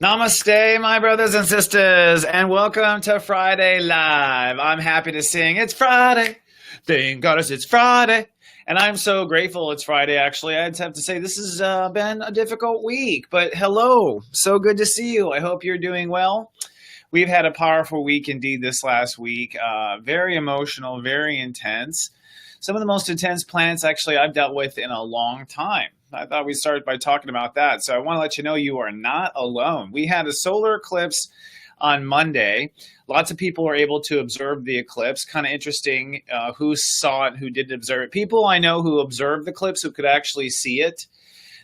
Namaste, my brothers and sisters, and welcome to Friday Live. I'm happy to sing. It's Friday. Thank goddess it's Friday. And I'm so grateful it's Friday, actually. I'd have to say this has been a difficult week, but hello. So good to see you. I hope you're doing well. We've had a powerful week indeed this last week. Very emotional, very intense. Some of the most intense planets actually I've dealt with in a long time. I thought we'd start by talking about that. So I want to let you know you are not alone. We had a solar eclipse on Monday. Lots of people were able to observe the eclipse. Kind of interesting who saw it, who didn't observe it. People I know who observed the eclipse, who could actually see it,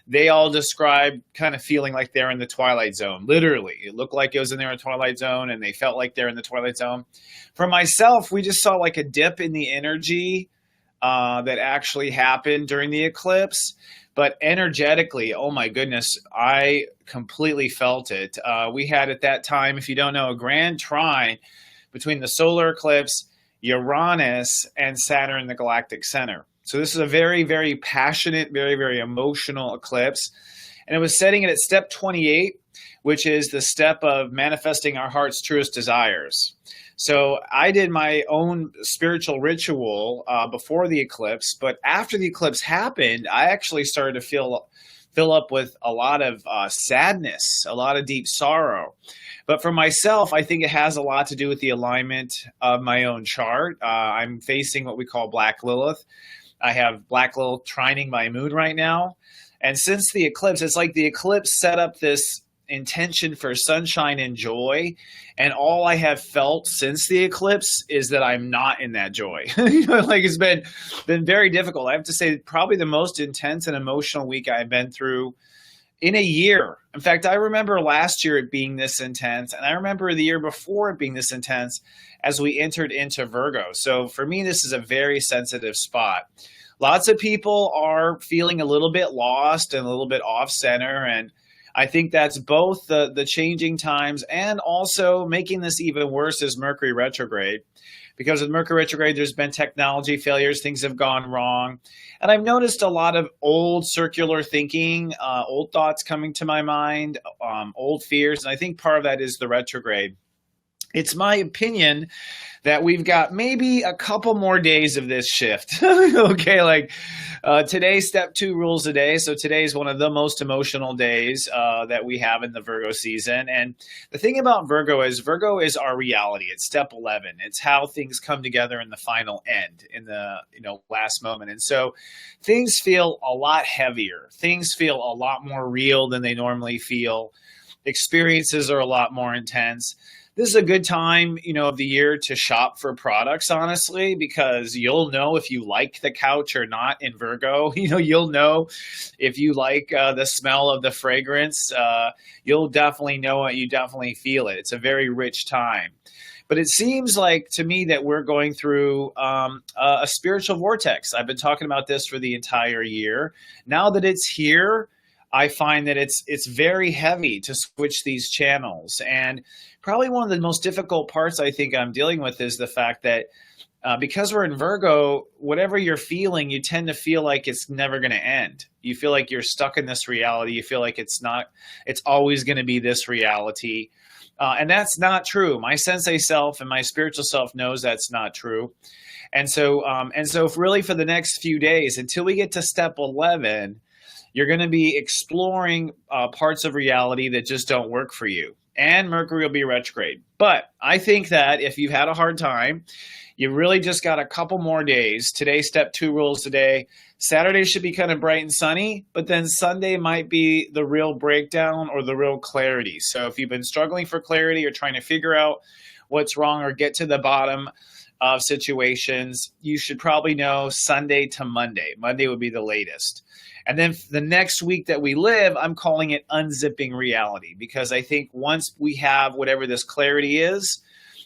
they all described kind of feeling like they're in the twilight zone. Literally, it looked like it was in their twilight zone, and they felt like they're in the twilight zone. For myself, we just saw like a dip in the energy that actually happened during the eclipse. But energetically, oh my goodness, I completely felt it. We had at that time, if you don't know, a grand trine between the solar eclipse, Uranus, and Saturn in the galactic center. So this is a very, very passionate, very, very emotional eclipse. And it was setting it at step 28, which is the step of manifesting our heart's truest desires. So I did my own spiritual ritual before the eclipse, but after the eclipse happened, I actually started to fill up with a lot of sadness, a lot of deep sorrow. But for myself, I think it has a lot to do with the alignment of my own chart. I'm facing what we call Black Lilith. I have Black Lilith trining my moon right now. And since the eclipse, it's like the eclipse set up this intention for sunshine and joy, and all I have felt since the eclipse is that I'm not in that joy. Like it's been very difficult. I have to say probably the most intense and emotional week I've been through in a year. In fact, I remember last year it being this intense, and I remember the year before it being this intense as we entered into Virgo. So for me, this is a very sensitive spot. Lots of people are feeling a little bit lost and a little bit off center, and I think that's both the changing times and also making this even worse is Mercury retrograde. Because with Mercury retrograde, there's been technology failures, things have gone wrong. And I've noticed a lot of old circular thinking, old thoughts coming to my mind, old fears. And I think part of that is the retrograde. It's my opinion that we've got maybe a couple more days of this shift. Okay, like today, step 2 rules a day. So today is one of the most emotional days that we have in the Virgo season. And the thing about Virgo is our reality. It's step 11. It's how things come together in the final end, in the last moment. And so things feel a lot heavier. Things feel a lot more real than they normally feel. Experiences are a lot more intense. This is a good time, of the year to shop for products, honestly, because you'll know if you like the couch or not in Virgo. You'll know if you like the smell of the fragrance. You'll definitely know it. You definitely feel it. It's a very rich time. But it seems like to me that we're going through a spiritual vortex. I've been talking about this for the entire year. Now that it's here, I find that it's very heavy to switch these channels. And probably one of the most difficult parts I think I'm dealing with is the fact that because we're in Virgo, whatever you're feeling, you tend to feel like it's never going to end. You feel like you're stuck in this reality. You feel like it's always going to be this reality. And that's not true. My Sensei self and my spiritual self knows that's not true. And so really for the next few days, until we get to step 11, you're going to be exploring parts of reality that just don't work for you. And Mercury will be retrograde. But I think that if you've had a hard time, you really just got a couple more days. Today, step 2 rules today. Saturday should be kind of bright and sunny, but then Sunday might be the real breakdown or the real clarity. So if you've been struggling for clarity or trying to figure out what's wrong or get to the bottom of situations, you should probably know Sunday to Monday. Monday would be the latest. And then the next week that we live, I'm calling it unzipping reality, because I think once we have whatever this clarity is,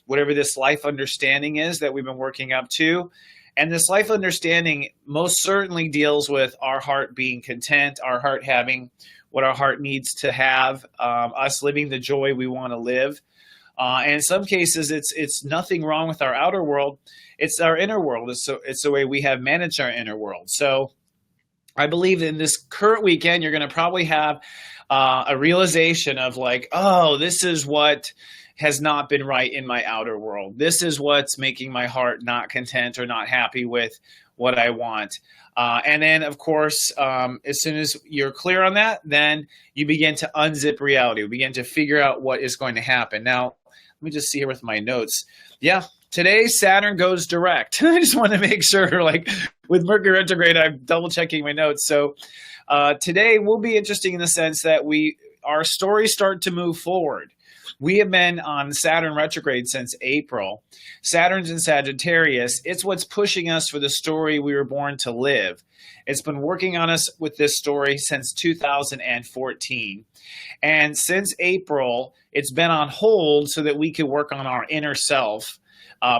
whatever this life understanding is that we've been working up to, and this life understanding most certainly deals with our heart being content, our heart having what our heart needs to have, us living the joy we want to live. And in some cases, it's nothing wrong with our outer world. It's our inner world. It's the way we have managed our inner world. So I believe in this current weekend, you're going to probably have a realization of like, oh, this is what has not been right in my outer world. This is what's making my heart not content or not happy with what I want. And then, of course, as soon as you're clear on that, then you begin to unzip reality. You begin to figure out what is going to happen. Now, let me just see here with my notes. Yeah, today Saturn goes direct. I just want to make sure, like with Mercury retrograde, I'm double checking my notes. So today will be interesting in the sense that our stories start to move forward. We have been on Saturn retrograde since April. Saturn's in Sagittarius. It's what's pushing us for the story we were born to live. It's been working on us with this story since 2014. And since April, it's been on hold so that we could work on our inner self,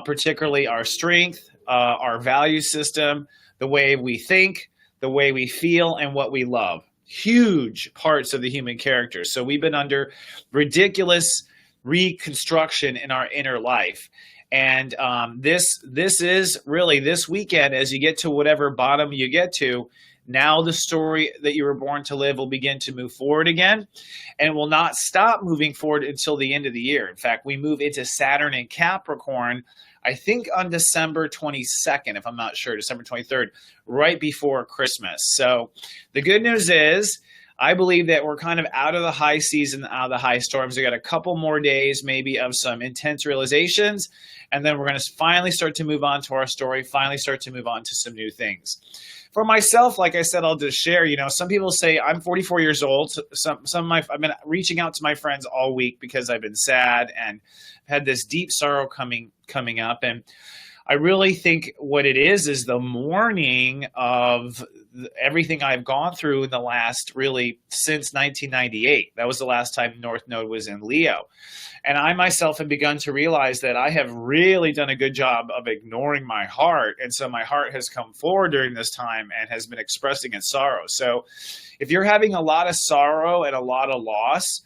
particularly our strength, our value system, the way we think, the way we feel, and what we love. Huge parts of the human character. So we've been under ridiculous reconstruction in our inner life. And this is really this weekend, as you get to whatever bottom you get to, now the story that you were born to live will begin to move forward again and will not stop moving forward until the end of the year. In fact, we move into Saturn in Capricorn, I think on December 22nd, if I'm not sure, December 23rd, right before Christmas. So the good news is I believe that we're kind of out of the high season, out of the high storms. We got a couple more days maybe of some intense realizations, and then we're going to finally start to move on to our story, finally start to move on to some new things. For myself, like I said, I'll just share, some people say I'm 44 years old. I've been reaching out to my friends all week because I've been sad and had this deep sorrow coming up. And I really think what it is the mourning of everything I've gone through in the last, really, since 1998. That was the last time North Node was in Leo. And I myself have begun to realize that I have really done a good job of ignoring my heart. And so my heart has come forward during this time and has been expressing its sorrow. So if you're having a lot of sorrow and a lot of loss,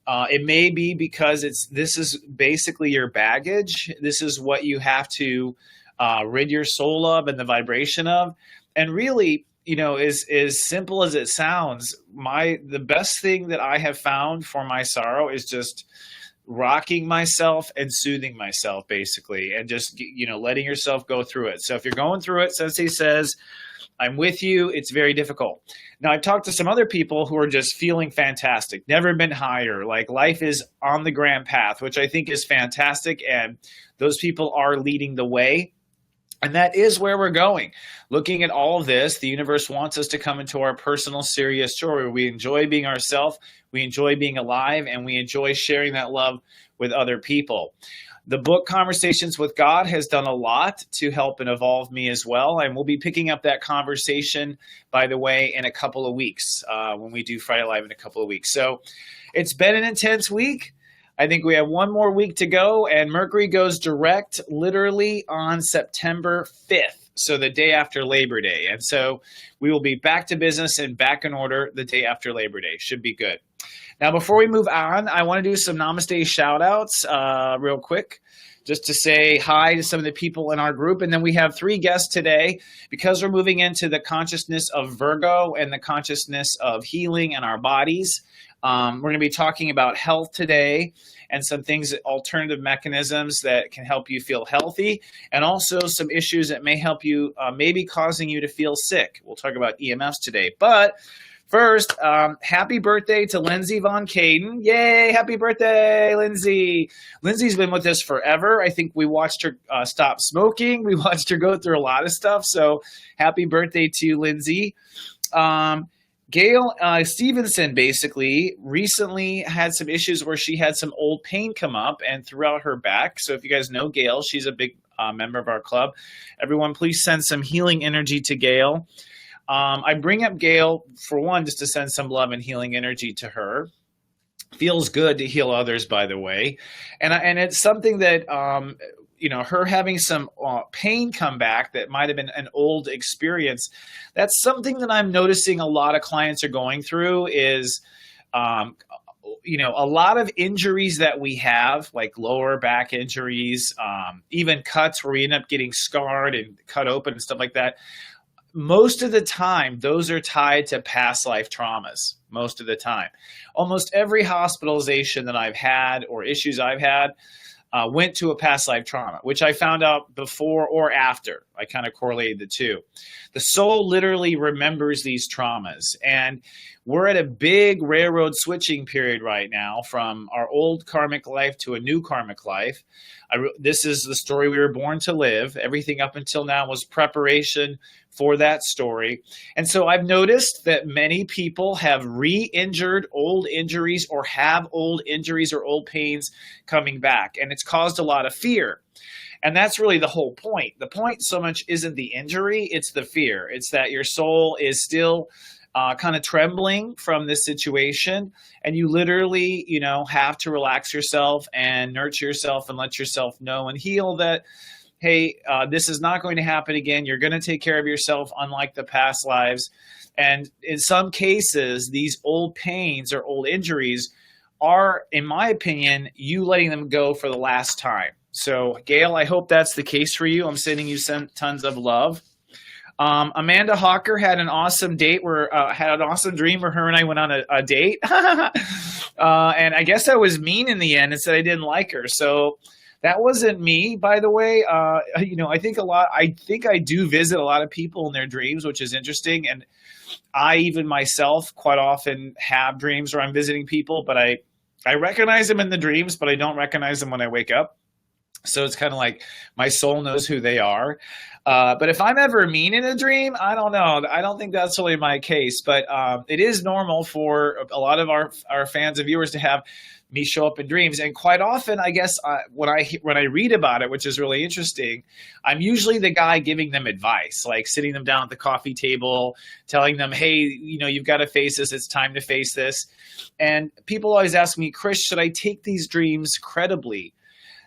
it may be because this is basically your baggage. This is what you have to rid your soul of and the vibration of. And really, as simple as it sounds, the best thing that I have found for my sorrow is just rocking myself and soothing myself, basically, and just letting yourself go through it. So if you're going through it, Sensei says, I'm with you. It's very difficult. Now, I've talked to some other people who are just feeling fantastic, never been higher, like life is on the grand path, which I think is fantastic. And those people are leading the way. And that is where we're going. Looking at all of this, the universe wants us to come into our personal, serious joy where we enjoy being ourselves, we enjoy being alive, and we enjoy sharing that love with other people. The book Conversations with God has done a lot to help and evolve me as well. And we'll be picking up that conversation, by the way, in a couple of weeks when we do Friday Live in a couple of weeks. So it's been an intense week. I think we have one more week to go, and Mercury goes direct literally on September 5th, so the day after Labor Day. And so we will be back to business and back in order the day after Labor Day. Should be good. Now, before we move on, I want to do some Namaste shout-outs real quick, just to say hi to some of the people in our group. And then we have 3 guests today because we're moving into the consciousness of Virgo and the consciousness of healing in our bodies. We're going to be talking about health today and some things, alternative mechanisms that can help you feel healthy, and also some issues that may help you, maybe causing you to feel sick. We'll talk about EMFs today. But first, happy birthday to Lindsay Von Caden. Yay, happy birthday, Lindsay. Lindsay's been with us forever. I think we watched her stop smoking. We watched her go through a lot of stuff. So happy birthday to you, Lindsay. Gail Stevenson basically recently had some issues where she had some old pain come up and throughout her back. So if you guys know Gail, she's a big member of our club. Everyone, please send some healing energy to Gail. I bring up Gail, for one, just to send some love and healing energy to her. Feels good to heal others, by the way. And it's something that, her having some pain come back that might have been an old experience. That's something that I'm noticing a lot of clients are going through is, a lot of injuries that we have, like lower back injuries, even cuts where we end up getting scarred and cut open and stuff like that. most of the time, those are tied to past life traumas. Most of the time, almost every hospitalization that I've had or issues I've had went to a past life trauma, which I found out before or after. I kind of correlated the two. The soul literally remembers these traumas. And we're at a big railroad switching period right now from our old karmic life to a new karmic life. This is the story we were born to live. Everything up until now was preparation for that story. And so I've noticed that many people have re-injured old injuries or have old injuries or old pains coming back. And it's caused a lot of fear. And that's really the whole point. The point so much isn't the injury, it's the fear. It's that your soul is still kind of trembling from this situation, and you literally, have to relax yourself and nurture yourself and let yourself know and heal that, hey, this is not going to happen again. You're going to take care of yourself, unlike the past lives. And in some cases, these old pains or old injuries are, in my opinion, you letting them go for the last time. So, Gail, I hope that's the case for you. I'm sending you tons of love. Amanda Hawker had an awesome date had an awesome dream where her and I went on a date. And I guess I was mean in the end and said I didn't like her. So that wasn't me, by the way. I think I do visit a lot of people in their dreams, which is interesting. And I even myself quite often have dreams where I'm visiting people, but I recognize them in the dreams, but I don't recognize them when I wake up. So it's kind of like my soul knows who they are. But if I'm ever mean in a dream, I don't know. I don't think that's really my case. But it is normal for a lot of our fans and viewers to have me show up in dreams. And quite often, I guess, when I read about it, which is really interesting, I'm usually the guy giving them advice, like sitting them down at the coffee table, telling them, hey, you've got to face this. It's time to face this. And people always ask me, Chris, should I take these dreams credibly?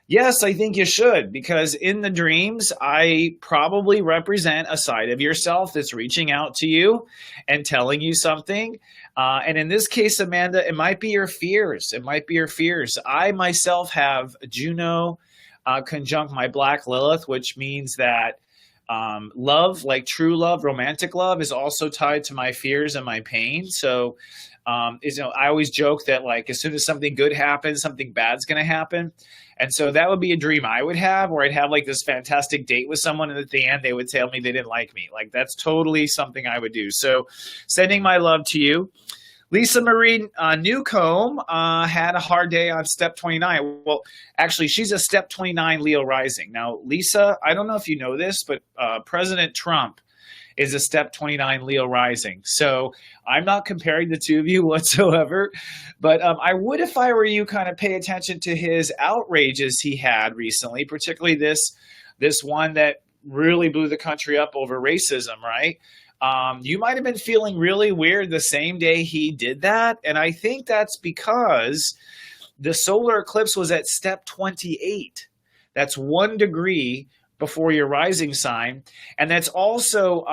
Yes, I think you should, because in the dreams, I probably represent a side of yourself that's reaching out to you and telling you something. And in this case, Amanda, it might be your fears. It might be your fears. I myself have Juno conjunct my Black Lilith, which means that love, like true love, romantic love, is also tied to my fears and my pain. So, I always joke that like as soon as something good happens, something bad's going to happen. And so that would be a dream I would have, where I'd have like this fantastic date with someone, and at the end they would tell me they didn't like me. Like that's totally something I would do. So sending my love to you. Lisa Marie Newcomb had a hard day on step 29. Well, actually, she's a step 29 Leo rising. Now, Lisa, I don't know if you know this, but President Trump is a step 29 Leo rising. So I'm not comparing the two of you whatsoever, but I would, if I were you, kind of pay attention to his outrages he had recently, particularly this one that really blew the country up over racism, right? You might have been feeling really weird the same day he did that. And I think that's because the solar eclipse was at step 28. That's 1 degree before your rising sign. And that's also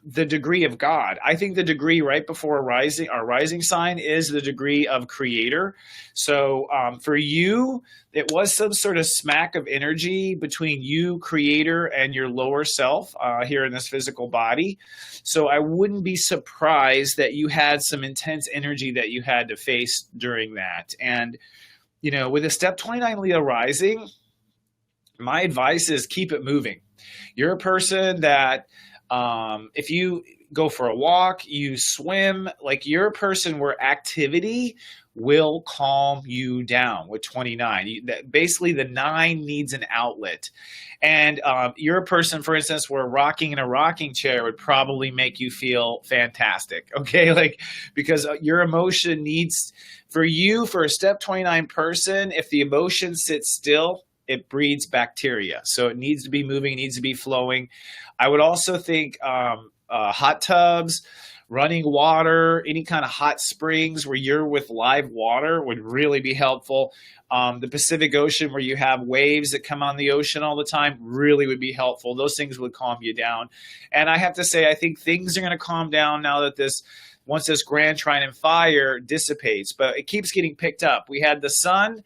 the degree of God. I think the degree right before our rising sign is the degree of creator. So for you, it was some sort of smack of energy between you, creator, and your lower self here in this physical body. So I wouldn't be surprised that you had some intense energy that you had to face during that. And, with a step 29 Leo rising, my advice is keep it moving. You're a person that if you go for a walk, you swim, like you're a person where activity will calm you down with 29. Basically, the 9 needs an outlet. And you're a person, for instance, where rocking in a rocking chair would probably make you feel fantastic, okay? Like, because your emotion needs, for a step 29 person, if the emotion sits still, it breeds bacteria. So it needs to be moving, it needs to be flowing. I would also think hot tubs, running water, any kind of hot springs where you're with live water would really be helpful. The Pacific Ocean, where you have waves that come on the ocean all the time, really would be helpful. Those things would calm you down. And I have to say, I think things are going to calm down now that once this Grand Trine and Fire dissipates, but it keeps getting picked up. We had the sun,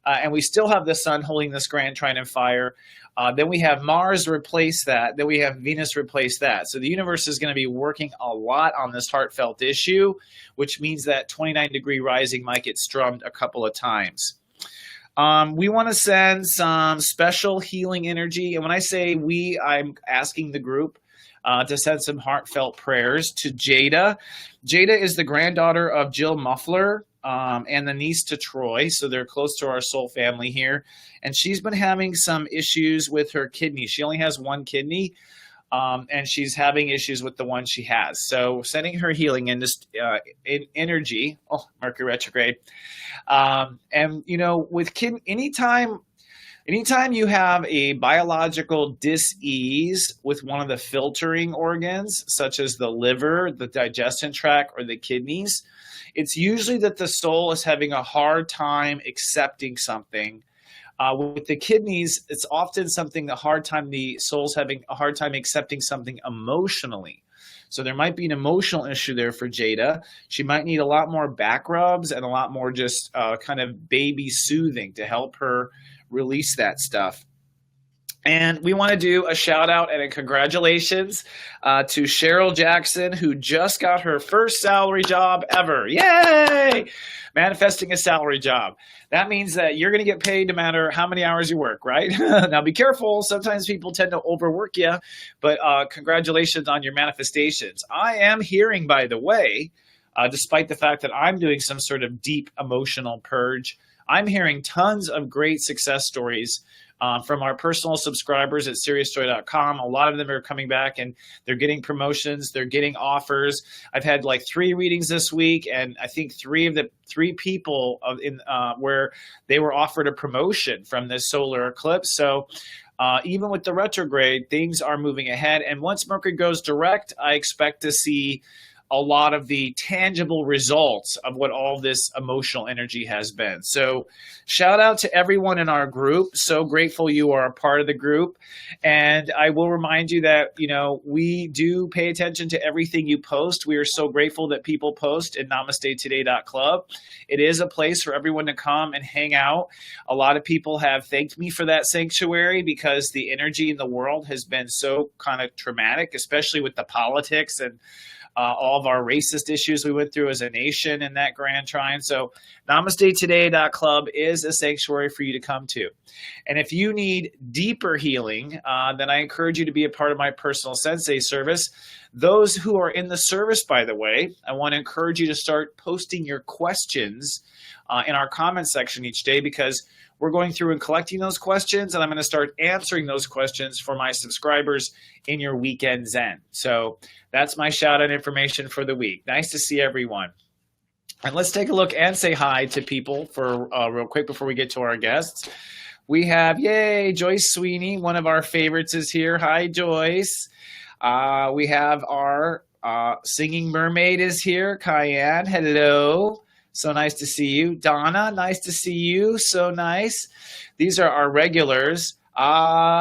and we still have the sun holding this Grand Trine and Fire. Then we have Mars replace that. Then we have Venus replace that. So the universe is going to be working a lot on this heartfelt issue, which means that 29-degree rising might get strummed a couple of times. We want to send some special healing energy. And when I say we, I'm asking the group to send some heartfelt prayers to Jada. Jada is the granddaughter of Jill Muffler and the niece to Troy. So they're close to our soul family here. And she's been having some issues with her kidney. She only has one kidney. And she's having issues with the one she has. So sending her healing in energy, Mercury retrograde. And, you know, with anytime you have a biological dis-ease with one of the filtering organs, such as the liver, the digestion tract, or the kidneys, it's usually that the soul is having a hard time accepting something. With the kidneys, it's often the soul's having a hard time accepting something emotionally. So there might be an emotional issue there for Jada. She might need a lot more back rubs and a lot more just kind of baby soothing to help her release that stuff. And we want to do a shout out and a congratulations to Cheryl Jackson, who just got her first salary job ever. Yay! Manifesting a salary job. That means that you're going to get paid no matter how many hours you work, right? Now be careful. Sometimes people tend to overwork you, but congratulations on your manifestations. I am hearing, by the way, despite the fact that I'm doing some sort of deep emotional purge, I'm hearing tons of great success stories from our personal subscribers at SeriousJoy.com. A lot of them are coming back and they're getting promotions. They're getting offers. I've had like 3 readings this week, and I think 3 people where they were offered a promotion from this solar eclipse. So even with the retrograde, things are moving ahead. And once Mercury goes direct, I expect to see a lot of the tangible results of what all this emotional energy has been. So shout out to everyone in our group. So grateful you are a part of the group. And I will remind you that, you know, we do pay attention to everything you post. We are so grateful that people post at namastetoday.club. It is a place for everyone to come and hang out. A lot of people have thanked me for that sanctuary because the energy in the world has been so kind of traumatic, especially with the politics and all of our racist issues we went through as a nation in that grand trine. So namastetoday.club is a sanctuary for you to come to. And if you need deeper healing, then I encourage you to be a part of my personal Sensei service. Those who are in the service, by the way, I want to encourage you to start posting your questions in our comment section each day, because we're going through and collecting those questions, and I'm going to start answering those questions for my subscribers in your weekend Zen. So that's my shout out information for the week. Nice to see everyone. And let's take a look and say hi to people for real quick before we get to our guests. We have, yay, Joyce Sweeney, one of our favorites is here. Hi, Joyce. We have our singing mermaid is here. Cayenne, hello. So nice to see you. Donna, nice to see you. So nice. These are our regulars.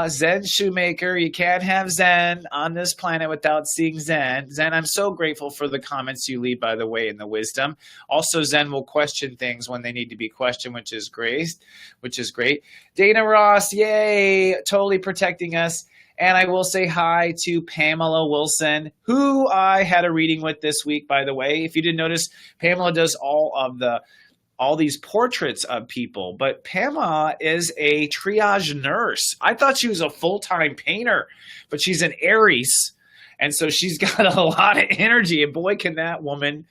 Zen Shoemaker, you can't have Zen on this planet without seeing Zen. Zen, I'm so grateful for the comments you leave, by the way, and the wisdom. Also, Zen will question things when they need to be questioned, which is great. Dana Ross, yay, totally protecting us. And I will say hi to Pamela Wilson, who I had a reading with this week, by the way. If you didn't notice, Pamela does all these portraits of people, but Pamela is a triage nurse. I thought she was a full-time painter, but she's an Aries, and so she's got a lot of energy, and boy, can that woman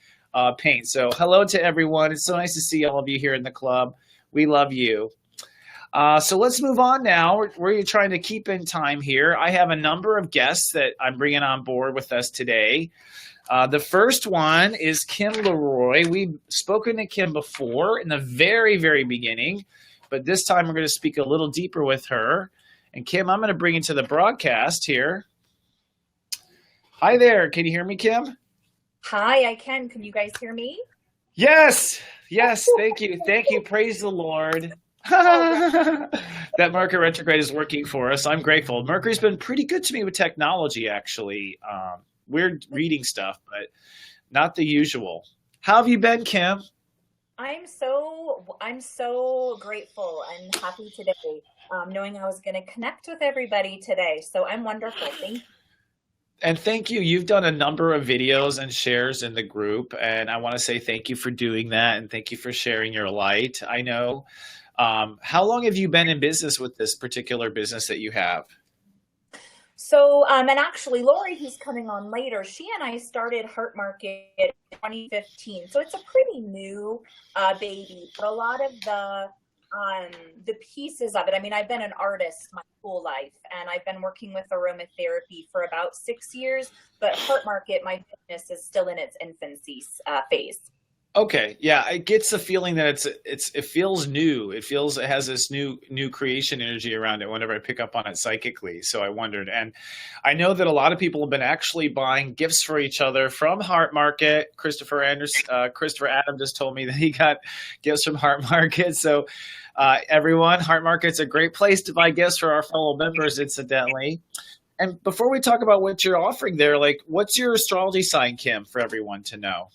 paint. So hello to everyone. It's so nice to see all of you here in the club. We love you. So let's move on now. We're trying to keep in time here. I have a number of guests that I'm bringing on board with us today. The first one is Kim Leroy. We've spoken to Kim before in the very, very beginning, but this time we're going to speak a little deeper with her. And Kim, I'm going to bring you to the broadcast here. Hi there. Can you hear me, Kim? Hi, I can. Can you guys hear me? Yes. Yes. Thank you. Thank you. Praise the Lord. That Mercury retrograde is working for us. I'm grateful. Mercury's been pretty good to me with technology, actually. Weird reading stuff, but not the usual. How have you been, Kim? I'm so grateful and happy today. knowing I was going to connect with everybody today. So I'm wonderful. Thank you. And thank you. You've done a number of videos and shares in the group, and I want to say thank you for doing that, and thank you for sharing your light. I know. How long have you been in business with this particular business that you have? So, and actually, Lori, who's coming on later, she and I started Heart Market in 2015. So it's a pretty new baby, but a lot of the pieces of it. I mean, I've been an artist my whole life, and I've been working with aromatherapy for about 6 years. But Heart Market, my business, is still in its infancy phase. Okay, yeah, it gets the feeling that it feels new. It has this new creation energy around it whenever I pick up on it psychically. So I wondered, and I know that a lot of people have been actually buying gifts for each other from Heart Market. Christopher Adam just told me that he got gifts from Heart Market. So everyone, Heart Market's a great place to buy gifts for our fellow members, incidentally. And before we talk about what you're offering there, like, what's your astrology sign, Kim, for everyone to know?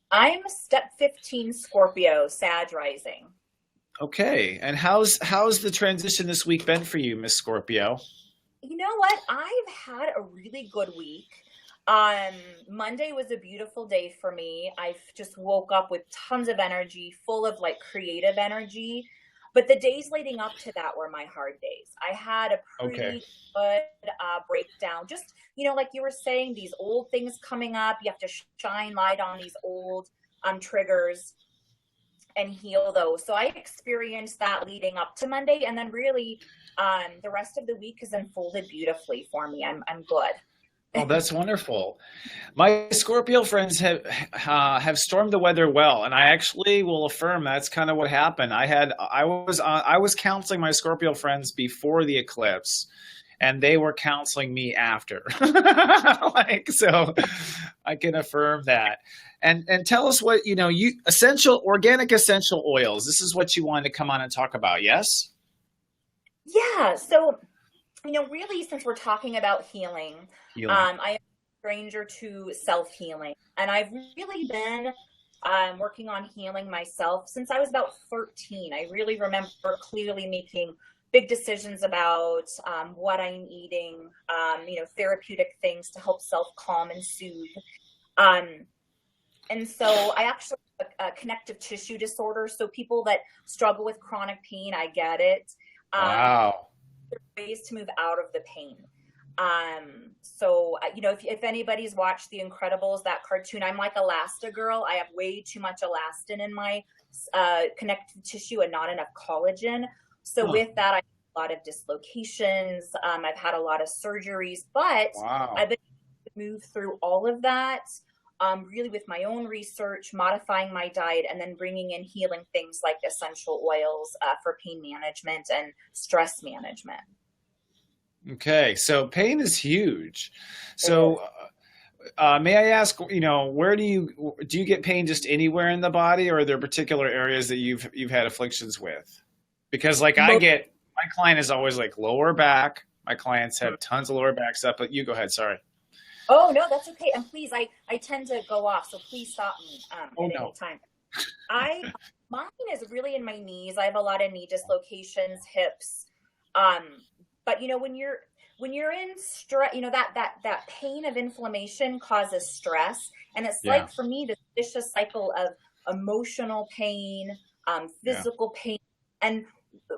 I'm step 15 Scorpio, Sag rising. Okay. And how's the transition this week been for you, Miss Scorpio? You know what? I've had a really good week. Monday was a beautiful day for me. I just woke up with tons of energy, full of like creative energy. But the days leading up to that were my hard days. I had a pretty good breakdown. Just, like you were saying, these old things coming up. You have to shine light on these old triggers and heal those. So I experienced that leading up to Monday. And then really the rest of the week has unfolded beautifully for me. I'm good. Oh, that's wonderful. My Scorpio friends have stormed the weather well, and I actually will affirm that's kind of what happened. I was counseling my Scorpio friends before the eclipse, and they were counseling me after. So I can affirm that. And tell us what organic essential oils. This is what you wanted to come on and talk about, yes? Yeah. So really, since we're talking about healing. I am a stranger to self-healing, and I've really been working on healing myself since I was about 13. I really remember clearly making big decisions about what I'm eating, therapeutic things to help self-calm and soothe. And so I actually have a connective tissue disorder. So people that struggle with chronic pain, I get it. Wow. Ways to move out of the pain. So if anybody's watched The Incredibles, that cartoon, I'm like Elastigirl. I have way too much elastin in my connective tissue and not enough collagen. So with that, I have a lot of dislocations. I've had a lot of surgeries, but I've been able to move through all of that. Really with my own research, modifying my diet, and then bringing in healing things like essential oils for pain management and stress management. Okay, so pain is huge. So may I ask, where do you get pain just anywhere in the body, or are there particular areas that you've had afflictions with? Because my client is always like lower back. My clients have tons of lower back stuff, but you go ahead. Sorry. Oh, no, that's okay. And please, I tend to go off, so please stop me at any time. Mine is really in my knees. I have a lot of knee dislocations, hips. But when you're in stress, that pain of inflammation causes stress. And it's like, for me, this vicious cycle of emotional pain, physical pain. And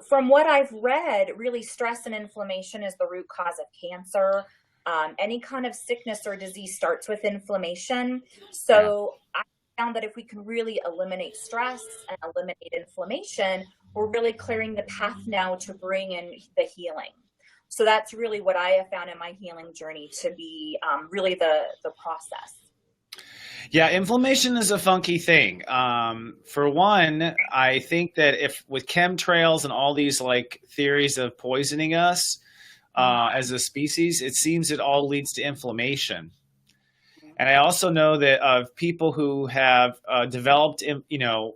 from what I've read, really stress and inflammation is the root cause of cancer. Any kind of sickness or disease starts with inflammation. So I found that if we can really eliminate stress and eliminate inflammation, we're really clearing the path now to bring in the healing. So that's really what I have found in my healing journey to be really the process. Yeah, inflammation is a funky thing. For one, I think that if with chemtrails and all these theories of poisoning us, as a species, it seems it all leads to inflammation. And I also know that of people who have developed,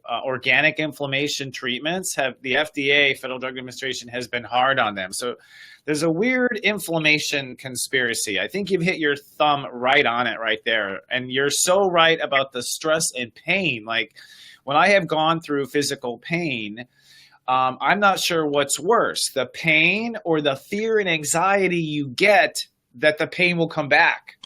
organic inflammation treatments, the FDA, Federal Drug Administration, has been hard on them. So there's a weird inflammation conspiracy. I think you've hit your thumb right on it right there. And you're so right about the stress and pain. Like when I have gone through physical pain, I'm not sure what's worse, the pain or the fear and anxiety you get that the pain will come back,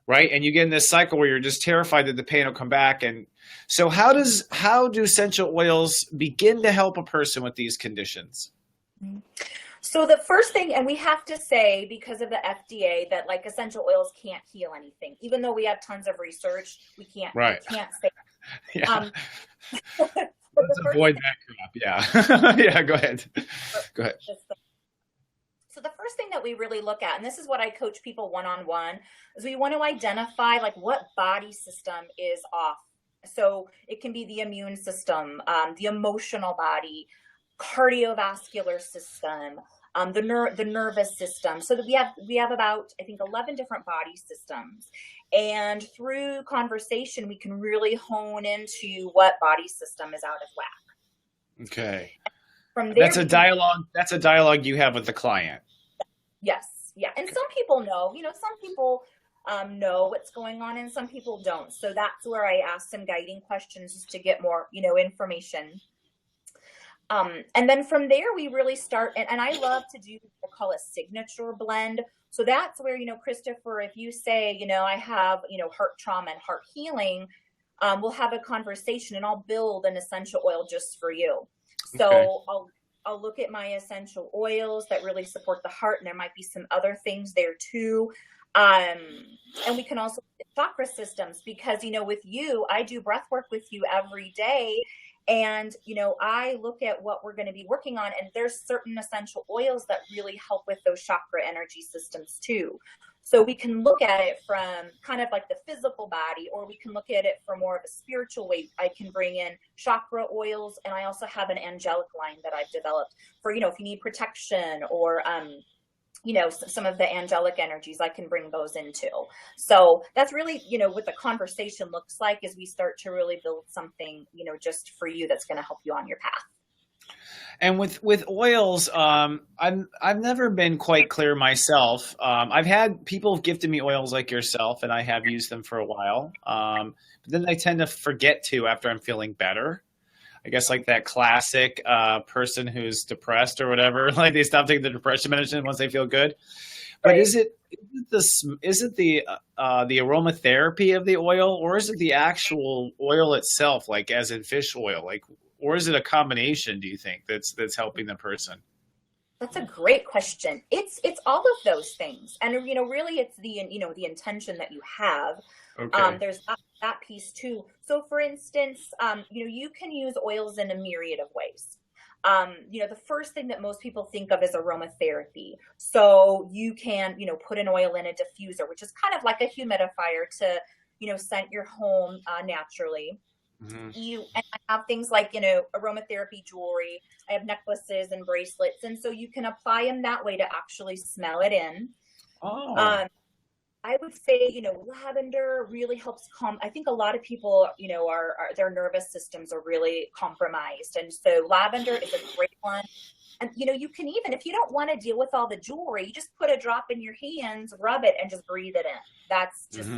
right? And you get in this cycle where you're just terrified that the pain will come back. And so how do essential oils begin to help a person with these conditions? So the first thing, and we have to say, because of the FDA, that like essential oils can't heal anything, even though we have tons of research, we can't say. Yeah. Let's avoid that crap. Yeah. Yeah. Go ahead. Go ahead. So the first thing that we really look at, and this is what I coach people one-on-one, is we want to identify like what body system is off. So it can be the immune system, the emotional body, cardiovascular system, the nervous system. So that we have about, I think, 11 different body systems. And through conversation, we can really hone into what body system is out of whack. Okay. From there, that's a dialogue you have with the client. Yes. Yeah. And some people know, some people know what's going on and some people don't. So that's where I ask some guiding questions just to get more, information. And then from there, we really start, and I love to do what I call a signature blend. So that's where, Christopher, if you say, I have, heart trauma and heart healing, we'll have a conversation and I'll build an essential oil just for you. So okay. I'll look at my essential oils that really support the heart, and there might be some other things there too. And we can also look at chakra systems because, with you, I do breath work with you every day. And, I look at what we're going to be working on, and there's certain essential oils that really help with those chakra energy systems too. So we can look at it from kind of like the physical body, or we can look at it from more of a spiritual way. I can bring in chakra oils, and I also have an angelic line that I've developed for, if you need protection or, some of the angelic energies, I can bring those into. So that's really, what the conversation looks like as we start to really build something, just for you that's going to help you on your path. And with oils, I've never been quite clear myself. I've had people gifted me oils like yourself, and I have used them for a while. But then I tend to forget to after I'm feeling better. I guess like that classic person who's depressed or whatever, like they stop taking the depression medicine once they feel good. But right. Is it the aromatherapy of the oil, or is it the actual oil itself, like as in fish oil, like, or is it a combination? Do you think that's helping the person? That's a great question. It's all of those things, and really, it's the the intention that you have. Okay. There's that piece too. So, for instance, you can use oils in a myriad of ways. The first thing that most people think of is aromatherapy. So you can, put an oil in a diffuser, which is kind of like a humidifier to, scent your home naturally. Mm-hmm. And I have things like, aromatherapy jewelry. I have necklaces and bracelets. And so you can apply them that way to actually smell it in. Oh. I would say, lavender really helps calm. I think a lot of people, are their nervous systems are really compromised. And so lavender is a great one. And, you can even, if you don't want to deal with all the jewelry, you just put a drop in your hands, rub it, and just breathe it in. That's just,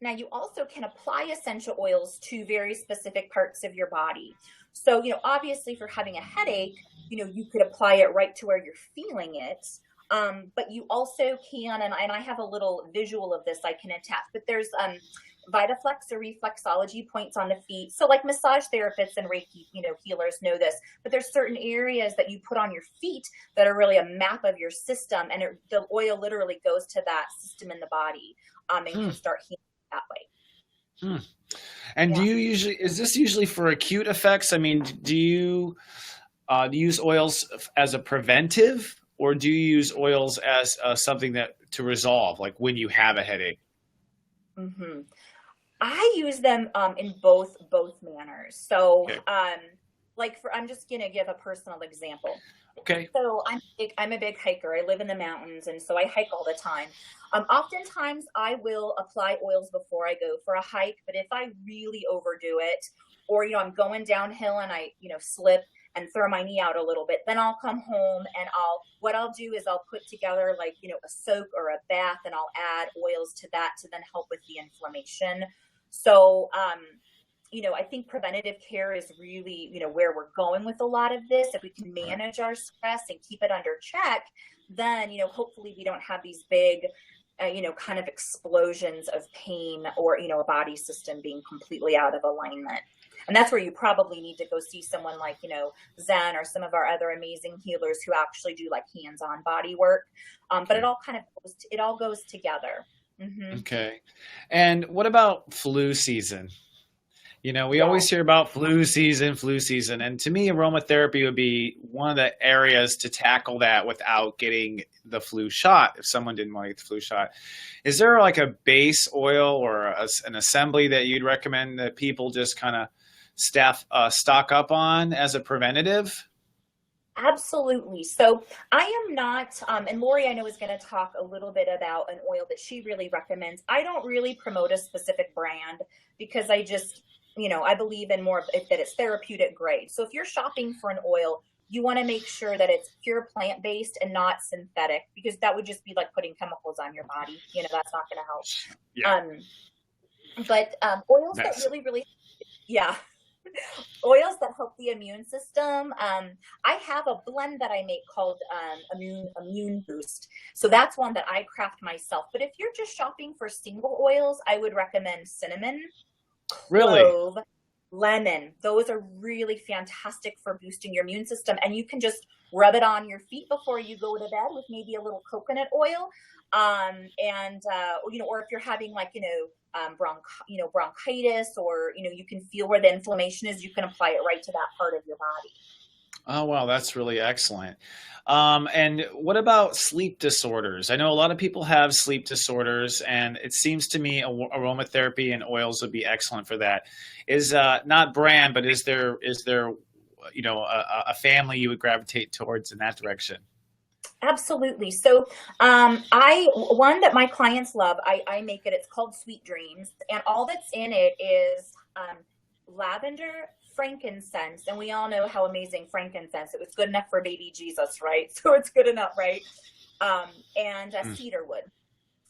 now you also can apply essential oils to very specific parts of your body. So, obviously for having a headache, you could apply it right to where you're feeling it. But you also can, and I have a little visual of this I can attach, but there's VitaFlex or reflexology points on the feet. So like massage therapists and Reiki, healers know this, but there's certain areas that you put on your feet that are really a map of your system, and the oil literally goes to that system in the body and can start healing that way. And do you is this usually for acute effects? I mean, do you use oils as a preventive? Or do you use oils as something to resolve, like when you have a headache? Mm-hmm. I use them in both manners. So, okay. I'm just gonna give a personal example. Okay. So I'm a big hiker. I live in the mountains, and so I hike all the time. Oftentimes I will apply oils before I go for a hike, but if I really overdo it, or I'm going downhill and I slip and throw my knee out a little bit, then I'll come home and what I'll do is I'll put together like, a soak or a bath, and I'll add oils to that to then help with the inflammation. So, I think preventative care is really, where we're going with a lot of this. If we can manage our stress and keep it under check, then, hopefully we don't have these big, kind of explosions of pain or, a body system being completely out of alignment. And that's where you probably need to go see someone like, Zen or some of our other amazing healers who actually do like hands-on body work. But it all kind of goes together. Mm-hmm. Okay. And what about flu season? We always hear about flu season. And to me, aromatherapy would be one of the areas to tackle that without getting the flu shot. If someone didn't want to get the flu shot, is there like a base oil or an assembly that you'd recommend that people just kind of stock up on as a preventative? Absolutely. So I am not, and Lori, I know, is going to talk a little bit about an oil that she really recommends. I don't really promote a specific brand because I just, I believe in more that it's therapeutic grade. So if you're shopping for an oil, you want to make sure that it's pure plant-based and not synthetic, because that would just be like putting chemicals on your body. That's not going to help. Yeah. But oils that really, really, yeah. Oils that help the immune system. I have a blend that I make called Immune Boost. So that's one that I craft myself. But if you're just shopping for single oils, I would recommend cinnamon, clove, lemon. Those are really fantastic for boosting your immune system. And you can just rub it on your feet before you go to bed with maybe a little coconut oil. Or if you're having like, bronchitis, or, you can feel where the inflammation is, you can apply it right to that part of your body. Oh, wow. That's really excellent. And what about sleep disorders? I know a lot of people have sleep disorders, and it seems to me aromatherapy and oils would be excellent for that. Is not brand, but is there a family you would gravitate towards in that direction? Absolutely. So one that my clients love, I make it, it's called Sweet Dreams. And all that's in it is lavender, frankincense. And we all know how amazing frankincense, it was good enough for baby Jesus, right? So it's good enough, right? And cedarwood.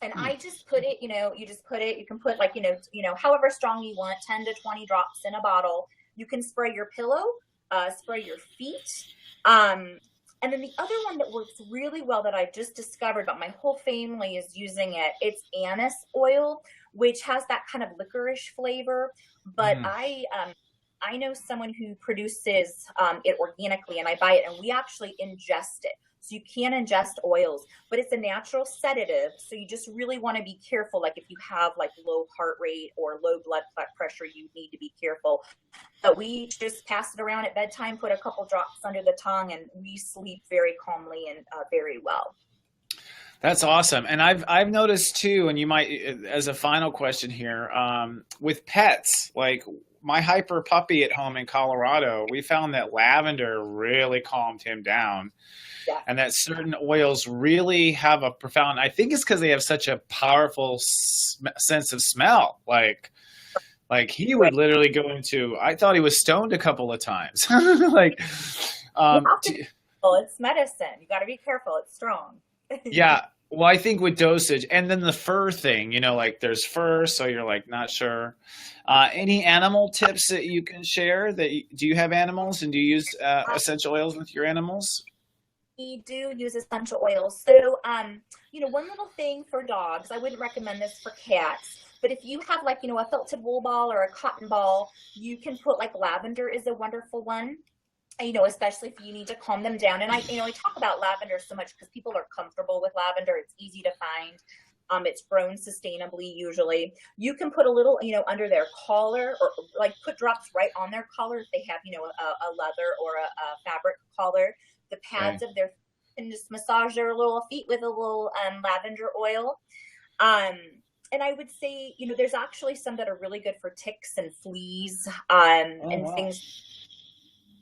And I just put it, you can put like, however strong you want, 10 to 20 drops in a bottle. You can spray your pillow, spray your feet. And then the other one that works really well that I just discovered, but my whole family is using it, it's anise oil, which has that kind of licorice flavor. But I know someone who produces it organically, and I buy it, and we actually ingest it. So you can ingest oils, but it's a natural sedative. So you just really want to be careful. Like if you have like low heart rate or low blood pressure, you need to be careful. But we just pass it around at bedtime, put a couple drops under the tongue, and we sleep very calmly and very well. That's awesome. And I've noticed too, and you might, as a final question here, with pets, like my hyper puppy at home in Colorado, we found that lavender really calmed him down. Yeah. And that certain oils really have a profound, I think it's because they have such a powerful sense of smell. Like he would literally go into, I thought he was stoned a couple of times. It's medicine. You got to be careful. It's strong. Yeah. Well, I think with dosage, and then the fur thing, like there's fur, so you're like not sure. Any animal tips that you can share? Do you have animals, and do you use essential oils with your animals? We do use essential oils. So, one little thing for dogs, I wouldn't recommend this for cats, but if you have like, a felted wool ball or a cotton ball, you can put like lavender is a wonderful one, especially if you need to calm them down. And I talk about lavender so much because people are comfortable with lavender. It's easy to find. It's grown sustainably usually. You can put a little, under their collar, or like put drops right on their collar if they have, a leather or a fabric collar. The pads of their feet, and just massage their little feet with a little lavender oil. And I would say, there's actually some that are really good for ticks and fleas things.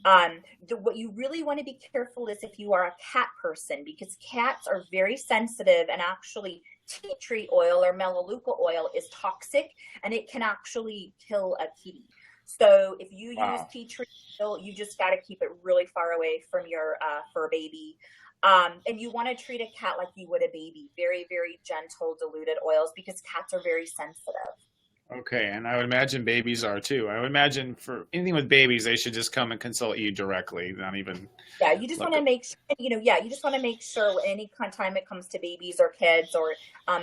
What you really want to be careful is if you are a cat person, because cats are very sensitive, and actually tea tree oil or melaleuca oil is toxic, and it can actually kill a kitty. So if you use tea tree oil, you just got to keep it really far away from your fur baby. And you want to treat a cat like you would a baby. Very, very gentle, diluted oils, because cats are very sensitive. Okay, and I would imagine babies are too. I would imagine for anything with babies, they should just come and consult you directly, not even Yeah, you just look want to at. make sure, yeah, you just want to make sure any time it comes to babies or kids or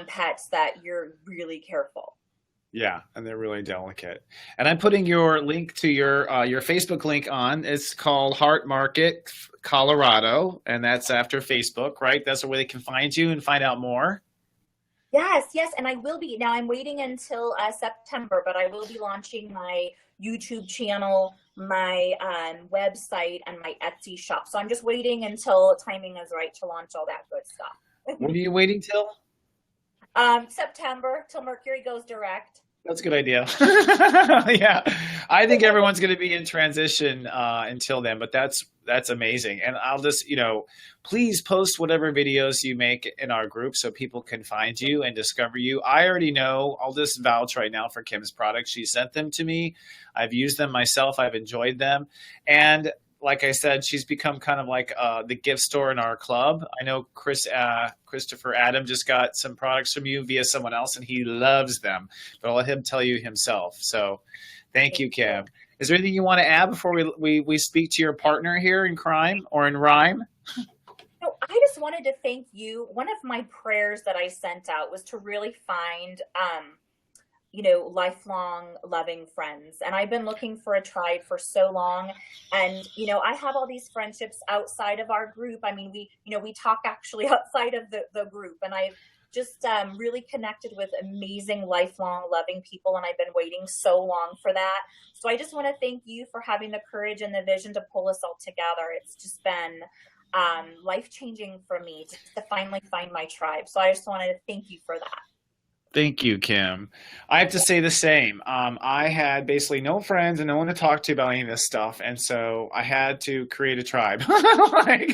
pets that you're really careful. Yeah, and they're really delicate. And I'm putting your link to your Facebook link on. It's called Heart Market Colorado, and that's after Facebook, right? That's where they can find you and find out more. Yes, yes, and I will be. Now I'm waiting until September, but I will be launching my YouTube channel, my website, and my Etsy shop. So I'm just waiting until timing is right to launch all that good stuff. What are you waiting till? September till Mercury goes direct. That's a good idea. Yeah, I think everyone's going to be in transition until then, but that's amazing. And I'll just, please post whatever videos you make in our group so people can find you and discover you. I already know. I'll just vouch right now for Kim's products. She sent them to me. I've used them myself. I've enjoyed them, and like I said, she's become kind of like the gift store in our club. I know Christopher Adam just got some products from you via someone else, and he loves them. But I'll let him tell you himself. So, thank you, Kim. Is there anything you want to add before we speak to your partner here in crime or in rhyme? No, I just wanted to thank you. One of my prayers that I sent out was to really find lifelong loving friends. And I've been looking for a tribe for so long. And, I have all these friendships outside of our group. I mean, we talk actually outside of the group, and I've just really connected with amazing, lifelong loving people. And I've been waiting so long for that. So I just want to thank you for having the courage and the vision to pull us all together. It's just been life-changing for me to finally find my tribe. So I just wanted to thank you for that. Thank you, Kim. I have to say the same. I had basically no friends and no one to talk to about any of this stuff, and so I had to create a tribe, like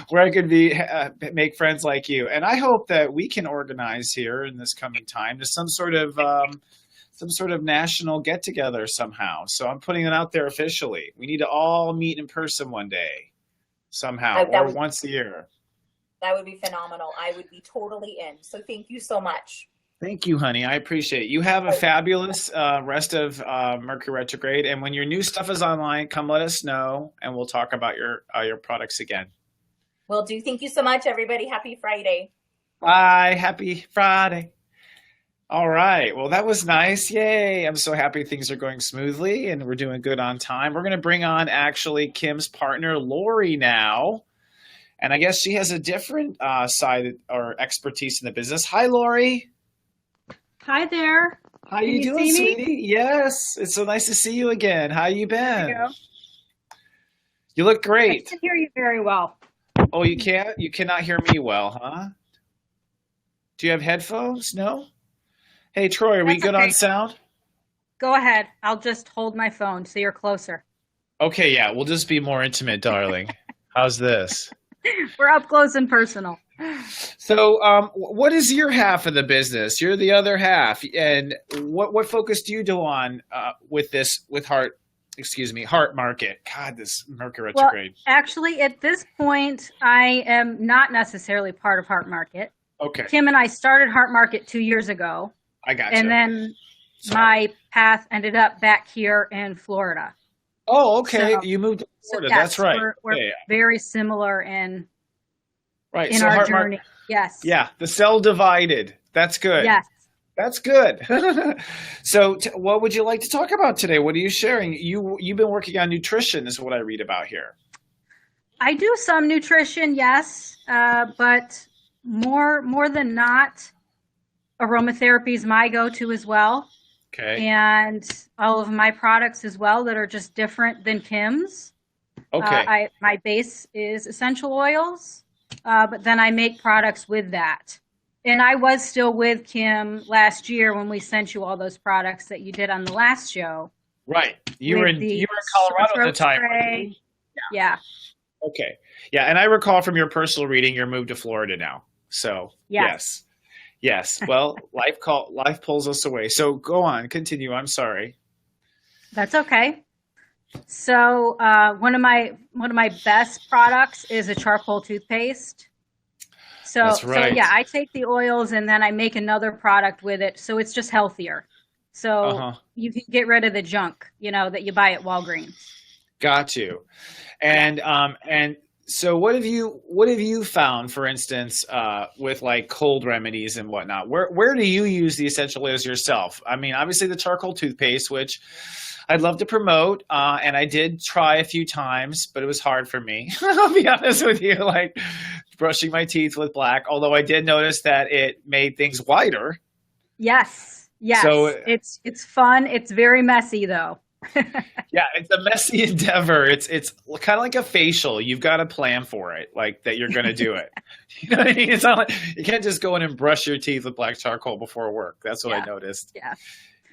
where I could make friends like you. And I hope that we can organize here in this coming time to some sort of national get together somehow. So I'm putting it out there officially. We need to all meet in person one day, somehow, or once a year. That would be phenomenal. I would be totally in. So thank you so much. Thank you, honey. I appreciate it. You have a fabulous rest of Mercury retrograde. And when your new stuff is online, come let us know, and we'll talk about your products again. Will do. Thank you so much, everybody. Happy Friday. Bye. Happy Friday. All right. Well, that was nice. Yay. I'm so happy things are going smoothly and we're doing good on time. We're going to bring on actually Kim's partner, Lori, now. And I guess she has a different side or expertise in the business. Hi, Lori. Hi there. How you doing, sweetie? Yes, it's so nice to see you again. How you been? There you go. You look great. I can hear you very well. Oh, you can't? You cannot hear me well, huh? Do you have headphones? No? Hey, Troy, are we good on sound? Go ahead. I'll just hold my phone so you're closer. Okay, yeah, we'll just be more intimate, darling. How's this? We're up close and personal. So, what is your half of the business? You're the other half, and what focus do you do on with Heart Market? God, this Mercury retrograde. Well, actually, at this point, I am not necessarily part of Heart Market. Okay. Kim and I started Heart Market 2 years ago. I got you. And then my path ended up back here in Florida. Oh, okay. So, you moved to Florida. Yes, that's right. We're very similar in so our journey. Yes. Yeah, the cell divided. That's good. Yes. That's good. So what would you like to talk about today? What are you sharing? You've been working on nutrition is what I read about here. I do some nutrition, yes, but more than not, aromatherapy is my go-to as well. Okay. And all of my products as well that are just different than Kim's. Okay. My base is essential oils, but then I make products with that. And I was still with Kim last year when we sent you all those products that you did on the last show. Right. You were in Colorado at the time. Yeah. Okay. Yeah, and I recall from your personal reading you're moved to Florida now. So, yes. Yes. Well, life pulls us away. So go on, continue. I'm sorry. That's okay. So one of my best products is a charcoal toothpaste. So, That's right. So yeah, I take the oils and then I make another product with it. So it's just healthier. So Uh-huh. you can get rid of the junk, that you buy at Walgreens. Got you. And so what have you found, for instance, with like cold remedies and whatnot? Where do you use the essential oils yourself? I mean, obviously the charcoal toothpaste, which I'd love to promote, and I did try a few times, but it was hard for me. I'll be honest with you, like brushing my teeth with black. Although I did notice that it made things whiter. Yes. Yes. So it's fun. It's very messy though. yeah, it's a messy endeavor. It's kind of like a facial. You've got to plan for it, like that you're going to do it. You know what I mean? It's not like you can't just go in and brush your teeth with black charcoal before work. That's what I noticed. Yeah.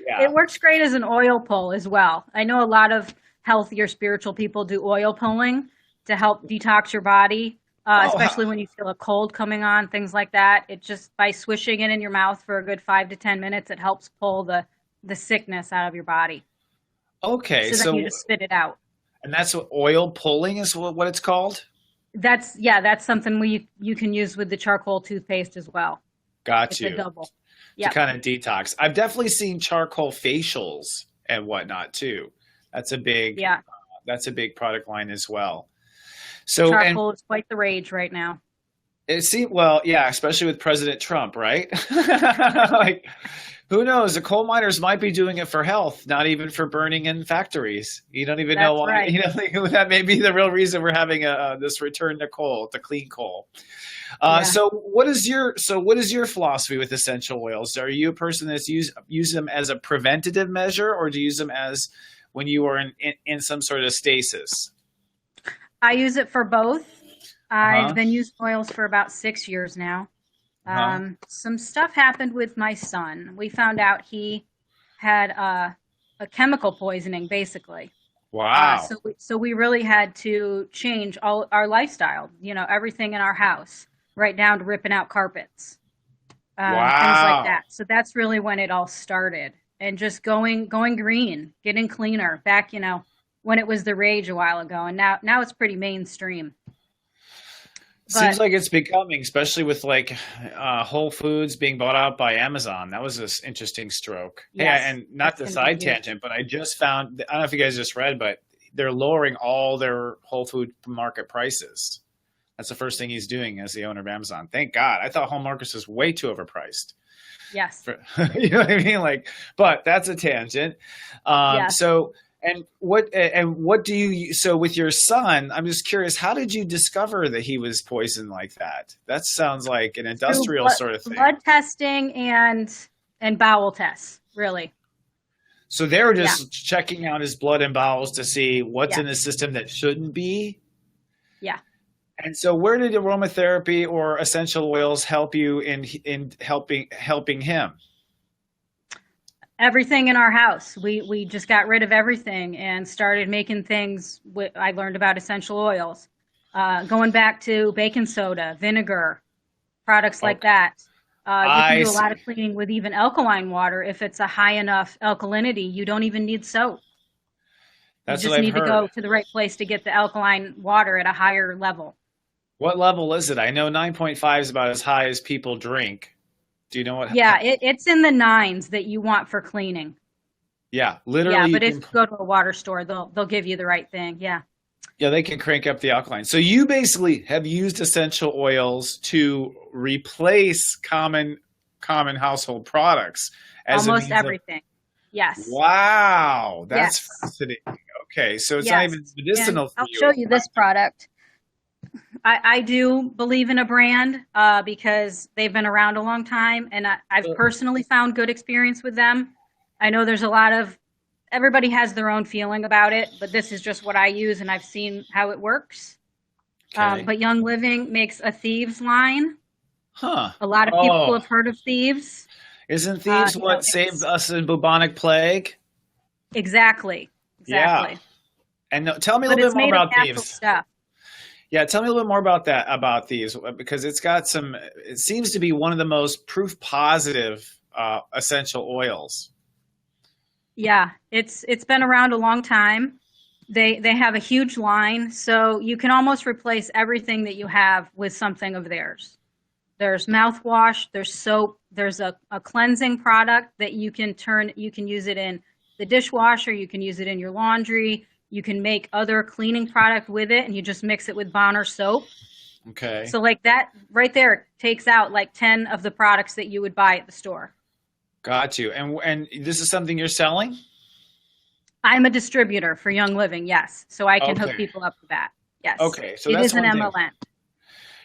Yeah. It works great as an oil pull as well. I know a lot of healthier spiritual people do oil pulling to help detox your body, especially when you feel a cold coming on, things like that. It just, by swishing it in your mouth for a good 5 to 10 minutes, it helps pull the sickness out of your body. Okay, So then you just spit it out. And that's what oil pulling is what it's called? That's something you can use with the charcoal toothpaste as well. Got It's you. a double. To kind of detox. I've definitely seen charcoal facials and whatnot too. That's a big product line as well. So charcoal is quite the rage right now. It seems, well, yeah, especially with President Trump, right? Like, who knows? The coal miners might be doing it for health, not even for burning in factories. You don't even know why. Right. You know, that may be the real reason we're having this return to coal, to clean coal. So what is your philosophy with essential oils? Are you a person that's use them as a preventative measure, or do you use them as when you are in some sort of stasis? I use it for both. I've been using oils for about 6 years now. Some stuff happened with my son. We found out he had a chemical poisoning, basically. Wow. So we really had to change all our lifestyle, everything in our house, right down to ripping out carpets, things like that. So that's really when it all started, and just going green, getting cleaner back, when it was the rage a while ago. And now it's pretty mainstream. Seems like it's becoming, especially with like Whole Foods being bought out by Amazon. That was this interesting stroke. Yes, yeah, and not the side tangent, but I just found, I don't know if you guys just read, but they're lowering all their Whole Food market prices. That's the first thing he's doing as the owner of Amazon. Thank God. I thought home markets was way too overpriced. Yes. You know what I mean? Like, but that's a tangent. Yes. So, and what do you, so with your son, I'm just curious, how did you discover that he was poisoned like that? That sounds like an industrial sort of thing. Blood testing and bowel tests, really. So they were just checking out his blood and bowels to see what's in the system that shouldn't be. Yeah. And so where did aromatherapy or essential oils help you in helping him? Everything in our house. We just got rid of everything and started making things. I learned about essential oils, going back to baking soda, vinegar, products like that. You can do a lot of cleaning with even alkaline water. If it's a high enough alkalinity, you don't even need soap. That's you what just I've need heard. to go to the right place to get the alkaline water at a higher level. What level is it? I know 9.5 is about as high as people drink. Do you know what? Yeah, it's in the 9s that you want for cleaning. Yeah, literally. Yeah, but if you go to a water store, they'll give you the right thing. Yeah. Yeah, they can crank up the alkaline. So you basically have used essential oils to replace common household products. As almost everything. Yes. Wow, that's fascinating. Okay, so it's not even medicinal for you. I'll show you this product. I do believe in a brand because they've been around a long time, and I've personally found good experience with them. I know there's everybody has their own feeling about it, but this is just what I use, and I've seen how it works. Okay. But Young Living makes a Thieves line. Huh. A lot of people have heard of Thieves. Isn't Thieves what saved us in bubonic plague? Exactly. Yeah. And tell me a little bit more about Thieves. Stuff. Yeah, tell me a little bit more about Thieves, because it seems to be one of the most proof positive essential oils. Yeah, it's been around a long time. They have a huge line, so you can almost replace everything that you have with something of theirs. there's mouthwash, there's soap, there's a cleansing product that you can use it in the dishwasher, you can use it in your laundry, you can make other cleaning product with it, and you just mix it with Bonner soap. Okay. So like that right there takes out like 10 of the products that you would buy at the store. Got you. And this is something you're selling? I'm a distributor for Young Living, yes. So I can hook people up with that. Yes. Okay. So it that's is an MLM.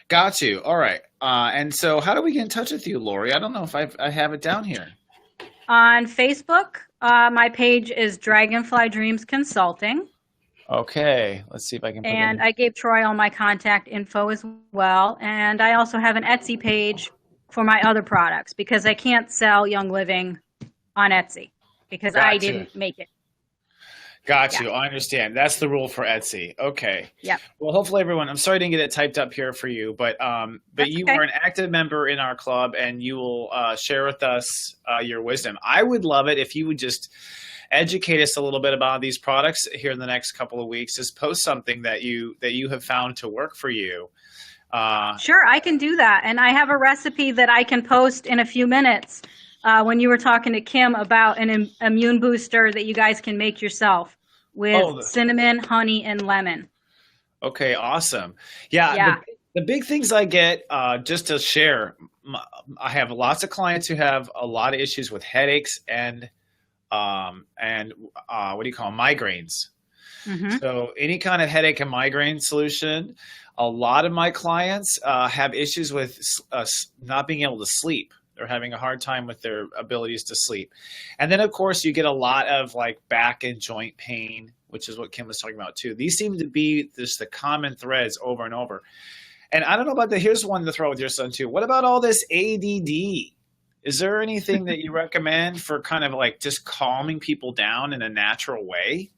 Got you. All right. And so how do we get in touch with you, Lori? I don't know if I have it down here. On Facebook, my page is Dragonfly Dreams Consulting. Okay. Let's see if I can put And I gave Troy all my contact info as well. And I also have an Etsy page for my other products because I can't sell Young Living on Etsy because I didn't make it. Got you. I understand. That's the rule for Etsy. Okay. Yeah. Well, hopefully everyone, I'm sorry I didn't get it typed up here for you, but you are an active member in our club and you will share with us your wisdom. I would love it if you would just educate us a little bit about these products here in the next couple of weeks. Just post something that you have found to work for you. Sure, I can do that. And I have a recipe that I can post in a few minutes when you were talking to Kim about an immune booster that you guys can make yourself with cinnamon, honey, and lemon. Okay, awesome. Yeah. The big things I get, just to share, I have lots of clients who have a lot of issues with headaches and what do you call them? Migraines. Mm-hmm. So any kind of headache and migraine solution. A lot of my clients have issues with not being able to sleep. They're having a hard time with their abilities to sleep. And then, of course, you get a lot of like back and joint pain, which is what Kim was talking about too. These seem to be just the common threads over and over. And I don't know about here's one to throw with your son too. What about all this ADD? Is there anything that you recommend for kind of like just calming people down in a natural way?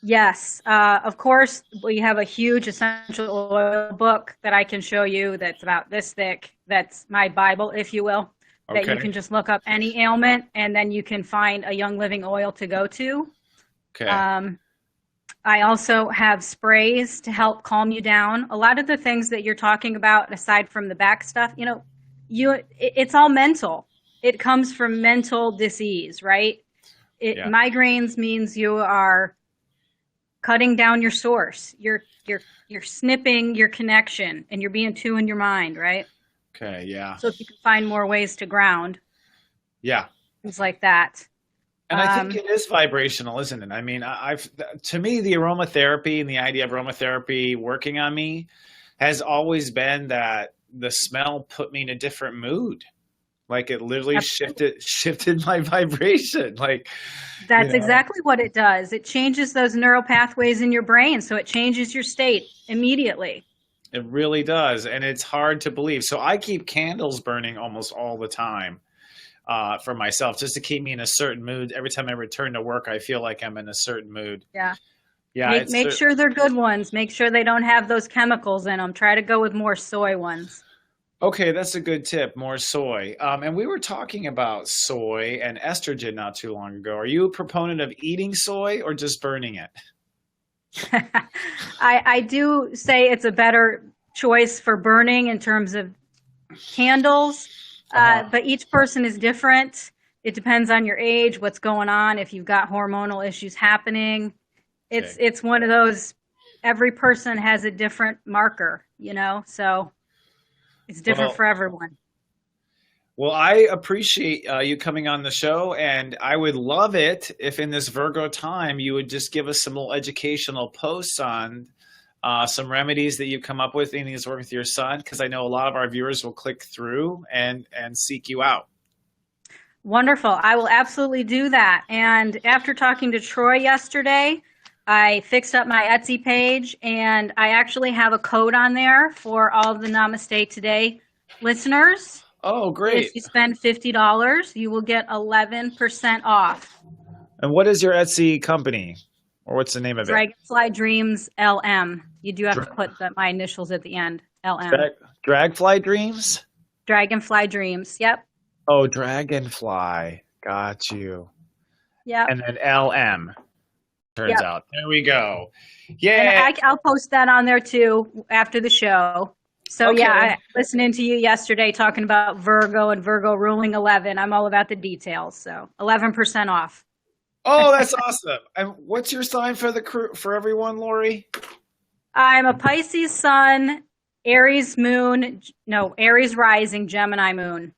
Yes. Of course, we have a huge essential oil book that I can show you that's about this thick. That's my Bible, if you will, that you can just look up any ailment and then you can find a Young Living oil to go to. Okay. I also have sprays to help calm you down. A lot of the things that you're talking about, aside from the back stuff, it's all mental. It comes from mental disease, right? Migraines means you are cutting down your source. You're snipping your connection and you're being two in your mind, right? Okay, yeah. So if you can find more ways to ground. Yeah. Things like that. And I think it is vibrational, isn't it? I mean, to me, the aromatherapy and the idea of aromatherapy working on me has always been that the smell put me in a different mood. Like it literally shifted my vibration. Like that's exactly what it does. It changes those neural pathways in your brain, so it changes your state immediately. It really does, and it's hard to believe. So I keep candles burning almost all the time for myself, just to keep me in a certain mood. Every time I return to work, I feel like I'm in a certain mood. Yeah. Yeah. Make sure they're good ones. Make sure they don't have those chemicals in them. Try to go with more soy ones. Okay, that's a good tip. More soy. And we were talking about soy and estrogen not too long ago. Are you a proponent of eating soy or just burning it? I do say it's a better choice for burning in terms of candles, but each person is different. It depends on your age, what's going on, if you've got hormonal issues happening. It's one of those, every person has a different marker, so it's different for everyone. Well, I appreciate you coming on the show, and I would love it if in this Virgo time you would just give us some little educational posts on some remedies that you've come up with, anything that's working with your son, because I know a lot of our viewers will click through and seek you out. Wonderful. I will absolutely do that. And after talking to Troy yesterday, I fixed up my Etsy page, and I actually have a code on there for all of the Namaste Today listeners. Oh, great. If you spend $50, you will get 11% off. And what is your Etsy company? Or what's the name of it? Dragonfly Dreams LM. You do have to put my initials at the end. LM. Dragfly Dreams? Dragonfly Dreams. Yep. Oh, Dragonfly. Got you. Yep. And then LM. Turns out. There we go. Yeah. And I'll post that on there too after the show. So yeah, listening to you yesterday talking about Virgo and Virgo ruling 11. I'm all about the details. So 11% off. Oh, that's awesome. And what's your sign for the crew, for everyone, Lori? I'm a Pisces sun, Aries moon, Aries rising, Gemini moon.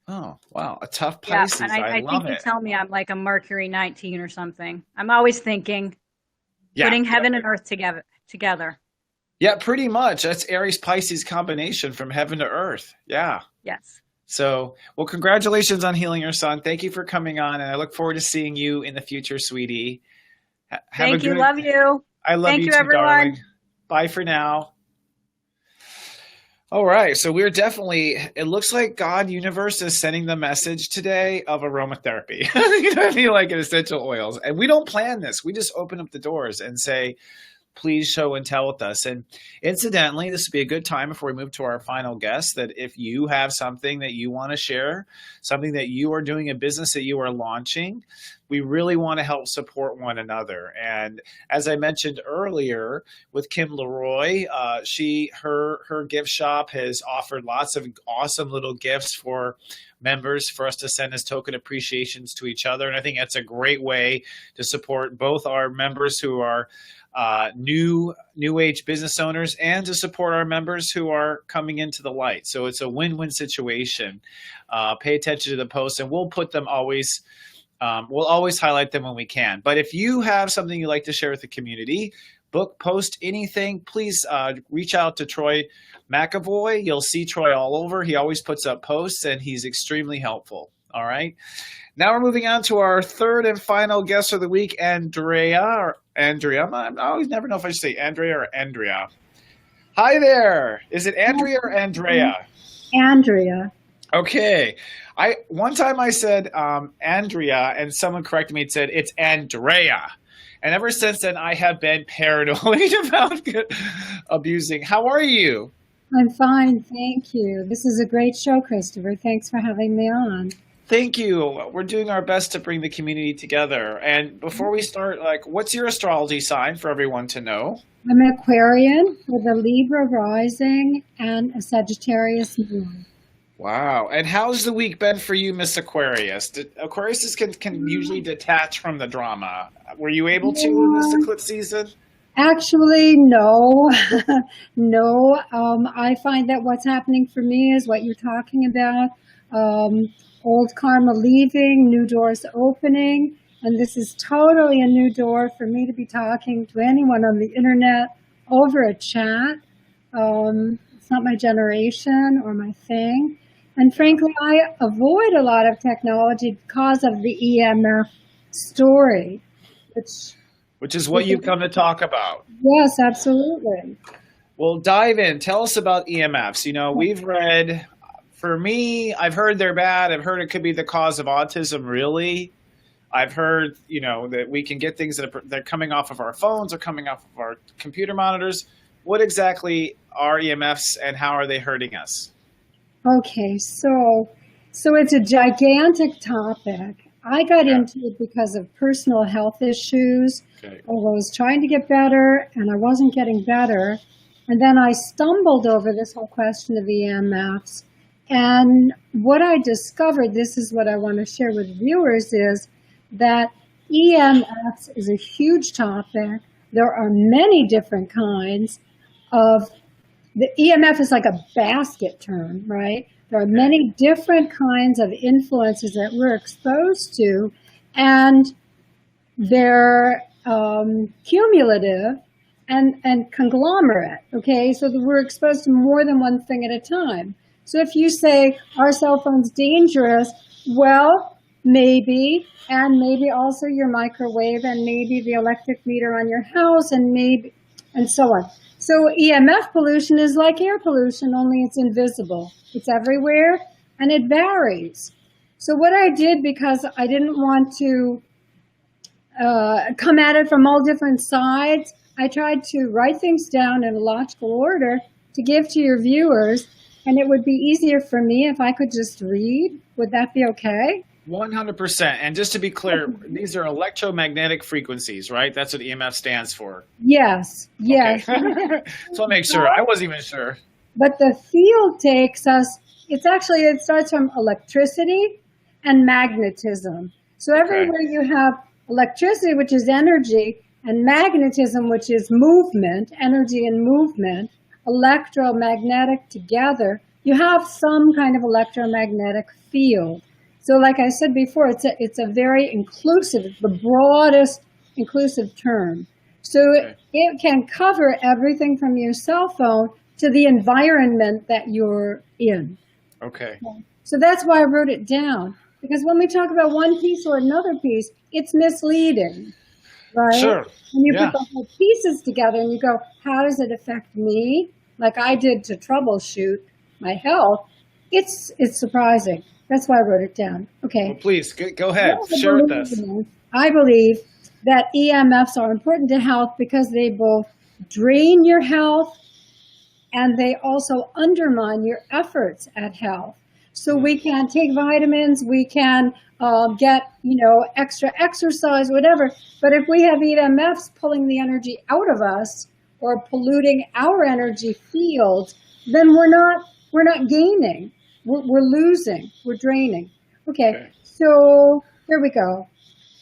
Oh, wow. A tough Pisces. Yeah, and I love think you it. tell me I'm like a Mercury 19 or something. I'm always thinking, putting heaven and earth together. Yeah, pretty much. That's Aries Pisces combination from heaven to earth. Yeah. Yes. So, well, congratulations on healing your son. Thank you for coming on, and I look forward to seeing you in the future, sweetie. Thank you. Love you. I love you too, everyone. Darling. Bye for now. All right. So we're definitely, it looks like God universe is sending the message today of aromatherapy. You know what I mean? Like in essential oils. And we don't plan this. We just open up the doors and say, please show and tell with us. And incidentally, this would be a good time before we move to our final guest, that if you have something that you want to share, something that you are doing, a business that you are launching, we really want to help support one another. And as I mentioned earlier with Kim Leroy, her gift shop has offered lots of awesome little gifts for members for us to send as token appreciations to each other. And I think that's a great way to support both our members who are new age business owners and to support our members who are coming into the light. So it's a win-win situation. Pay attention to the posts, and we'll put them always. We'll always highlight them when we can. But if you have something you'd like to share with the community, post anything, please reach out to Troy McAvoy. You'll see Troy all over. He always puts up posts, and he's extremely helpful. All right. Now we're moving on to our third and final guest of the week, Andrea. I always never know if I should say Andrea or Andrea. Hi there. Is it Andrea or Andrea? Andrea. Okay. One time I said Andrea, and someone corrected me and said it's Andrea. And ever since then, I have been paranoid about abusing. How are you? I'm fine, thank you. This is a great show, Christopher. Thanks for having me on. Thank you. We're doing our best to bring the community together. And before we start, what's your astrology sign for everyone to know? I'm an Aquarian with a Libra rising and a Sagittarius moon. Wow. And how's the week been for you, Miss Aquarius? Aquarius can usually detach from the drama. Were you able to in this eclipse season? Actually, no. No. I find that what's happening for me is what you're talking about. Old karma leaving, new doors opening. And this is totally a new door for me to be talking to anyone on the internet over a chat. It's not my generation or my thing. And frankly, I avoid a lot of technology because of the EMF story, which is what you've come to talk about. Yes, absolutely. Well, dive in. Tell us about EMFs. You know, we've read, for me, I've heard they're bad. I've heard it could be the cause of autism, really. I've heard, that we can get things that are coming off of our phones or coming off of our computer monitors. What exactly are EMFs and how are they hurting us? Okay, so it's a gigantic topic. I got into it because of personal health issues. Okay. I was trying to get better and I wasn't getting better. And then I stumbled over this whole question of EMFs. And what I discovered, this is what I want to share with viewers, is that EMFs is a huge topic. There are many different kinds of, the EMF is like a basket term, right? There are many different kinds of influences that we're exposed to, and they're cumulative and conglomerate, okay? So that we're exposed to more than one thing at a time. So if you say, our cell phone's dangerous, well, maybe, and maybe also your microwave, and maybe the electric meter on your house, and maybe, and so on. So EMF pollution is like air pollution, only it's invisible. It's everywhere, and it varies. So what I did, because I didn't want to come at it from all different sides, I tried to write things down in a logical order to give to your viewers, and it would be easier for me if I could just read. Would that be okay? 100%. And just to be clear, these are electromagnetic frequencies, right? That's what EMF stands for. Yes, yes. Okay. So I'll make sure. I wasn't even sure. But the field takes us, it starts from electricity and magnetism. So everywhere you have electricity, which is energy, and magnetism, which is movement, energy and movement, electromagnetic together, you have some kind of electromagnetic field. So like I said before, it's a very inclusive, the broadest inclusive term. So it can cover everything from your cell phone to the environment that you're in. Okay. So that's why I wrote it down. Because when we talk about one piece or another piece, it's misleading, right? Sure. When you put the whole pieces together and you go, how does it affect me? Like I did to troubleshoot my health, it's surprising. That's why I wrote it down. Okay. Well, please, go ahead. Share with us. I believe that EMFs are important to health because they both drain your health and they also undermine your efforts at health. So we can take vitamins, we can get, extra exercise, whatever. But if we have EMFs pulling the energy out of us or polluting our energy field, then we're not gaining. We're losing. We're draining. Okay. So here we go.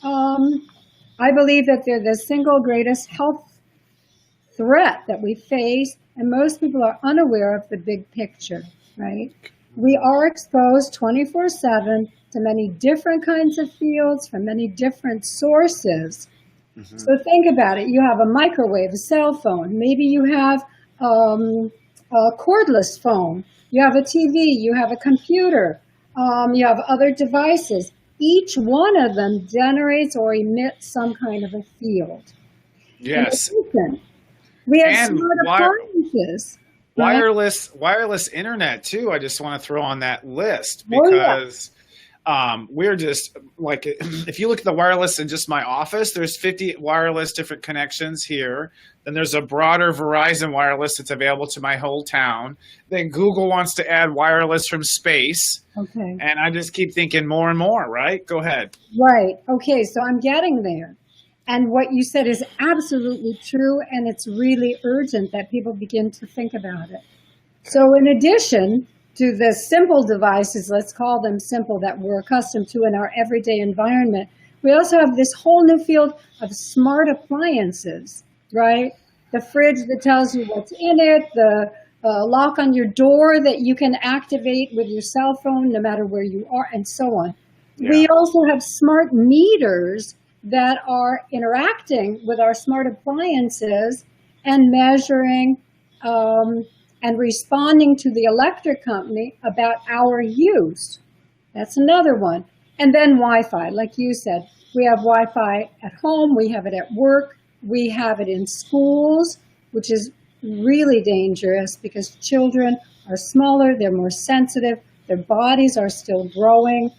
I believe that they're the single greatest health threat that we face, and most people are unaware of the big picture, right? We are exposed 24/7 to many different kinds of fields from many different sources. Mm-hmm. So think about it. You have a microwave, a cell phone. Maybe you have a cordless phone. You have a TV. You have a computer. You have other devices. Each one of them generates or emits some kind of a field. Yes. We have smart appliances. Wireless internet too. I just want to throw on that list because we're just like, if you look at the wireless in just my office, there's 50 wireless different connections here. Then there's a broader Verizon wireless that's available to my whole town. Then Google wants to add wireless from space. Okay. And I just keep thinking more and more, right? Go ahead. Right. Okay. So I'm getting there. And what you said is absolutely true, and it's really urgent that people begin to think about it. So in addition to the simple devices, let's call them simple, that we're accustomed to in our everyday environment, we also have this whole new field of smart appliances, right? The fridge that tells you what's in it, the lock on your door that you can activate with your cell phone no matter where you are, and so on. Yeah. We also have smart meters that are interacting with our smart appliances and measuring and responding to the electric company about our use. That's another one. And then Wi-Fi, like you said, we have Wi-Fi at home, we have it at work, we have it in schools, which is really dangerous because children are smaller, they're more sensitive, their bodies are still growing.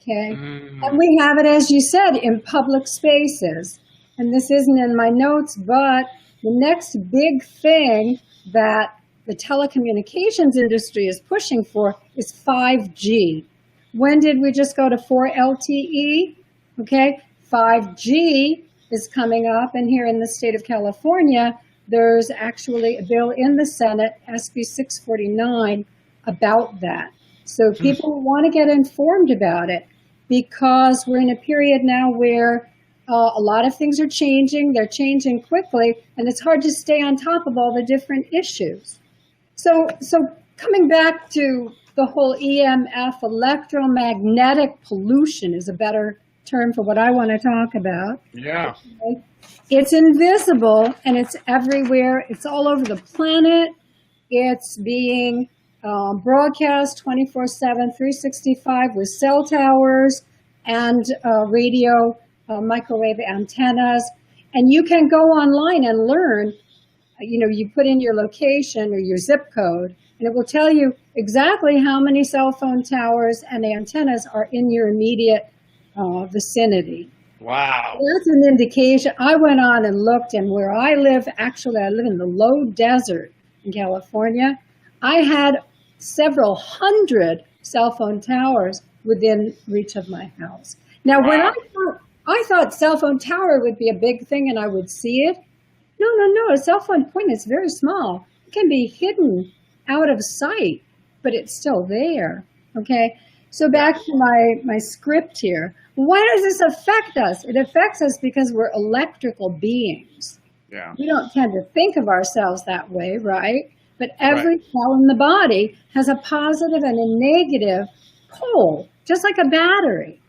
Okay. And we have it, as you said, in public spaces. And this isn't in my notes, but the next big thing that the telecommunications industry is pushing for is 5G. When did we just go to 4 LTE? Okay. 5G is coming up. And here in the state of California, there's actually a bill in the Senate, SB 649, about that. So people want to get informed about it, because we're in a period now where a lot of things are changing. They're changing quickly, and it's hard to stay on top of all the different issues. So coming back to the whole EMF, electromagnetic pollution is a better term for what I want to talk about. Yeah. Okay? It's invisible, and it's everywhere. It's all over the planet. It's being broadcast 24/7, 365 with cell towers and radio microwave antennas. And you can go online and learn, you put in your location or your zip code, and it will tell you exactly how many cell phone towers and antennas are in your immediate vicinity. Wow. That's an indication. I went on and looked, and where I live, actually I live in the low desert in California. I had several hundred cell phone towers within reach of my house. Now, when I thought cell phone tower would be a big thing and I would see it. No. A cell phone point is very small. It can be hidden out of sight, but it's still there. Okay. So back to my script here. Why does this affect us? It affects us because we're electrical beings. Yeah. We don't tend to think of ourselves that way, right? But every cell in the body has a positive and a negative pole, just like a battery.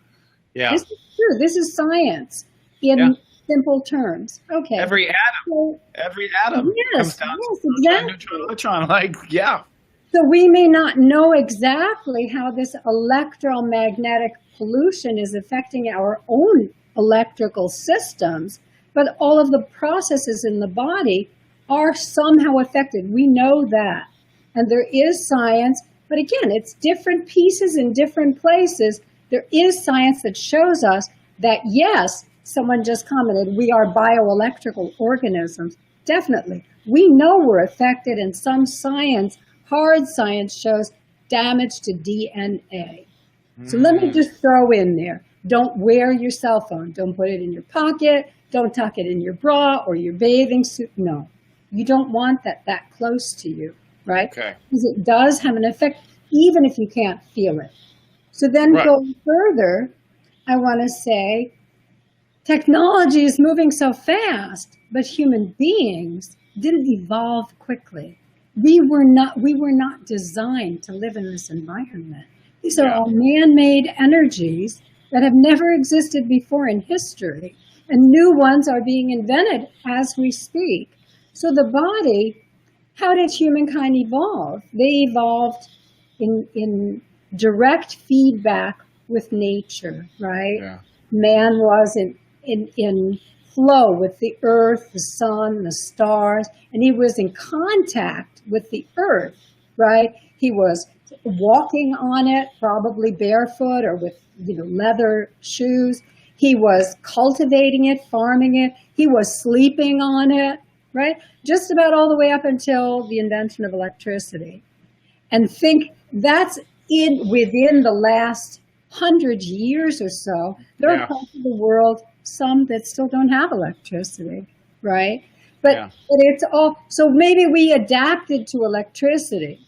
Yeah. This is true. This is science in simple terms. Okay. Every atom. Yes, comes down yes, to exactly. neutron, electron. Like, yeah. So we may not know exactly how this electromagnetic pollution is affecting our own electrical systems, but all of the processes in the body are somehow affected. We know that. And there is science, but again, it's different pieces in different places. There is science that shows us that, yes, someone just commented, we are bioelectrical organisms. Definitely. We know we're affected, and some science, hard science, shows damage to DNA. So let me just throw in there. Don't wear your cell phone. Don't put it in your pocket. Don't tuck it in your bra or your bathing suit. No, you don't want that close to you, right? Okay. Because it does have an effect, even if you can't feel it. So then going further, I want to say technology is moving so fast, but human beings didn't evolve quickly. We were not designed to live in this environment. These are all man-made energies that have never existed before in history, and new ones are being invented as we speak. So the body, how did humankind evolve? They evolved in direct feedback with nature, right? Yeah. Man was in flow with the earth, the sun, the stars, and he was in contact with the earth, right? He was walking on it, probably barefoot or with leather shoes. He was cultivating it, farming it. He was sleeping on it, right? Just about all the way up until the invention of electricity. And think that's within the last 100 years or so. There are parts of the world, some that still don't have electricity, right? But it's all, so maybe we adapted to electricity.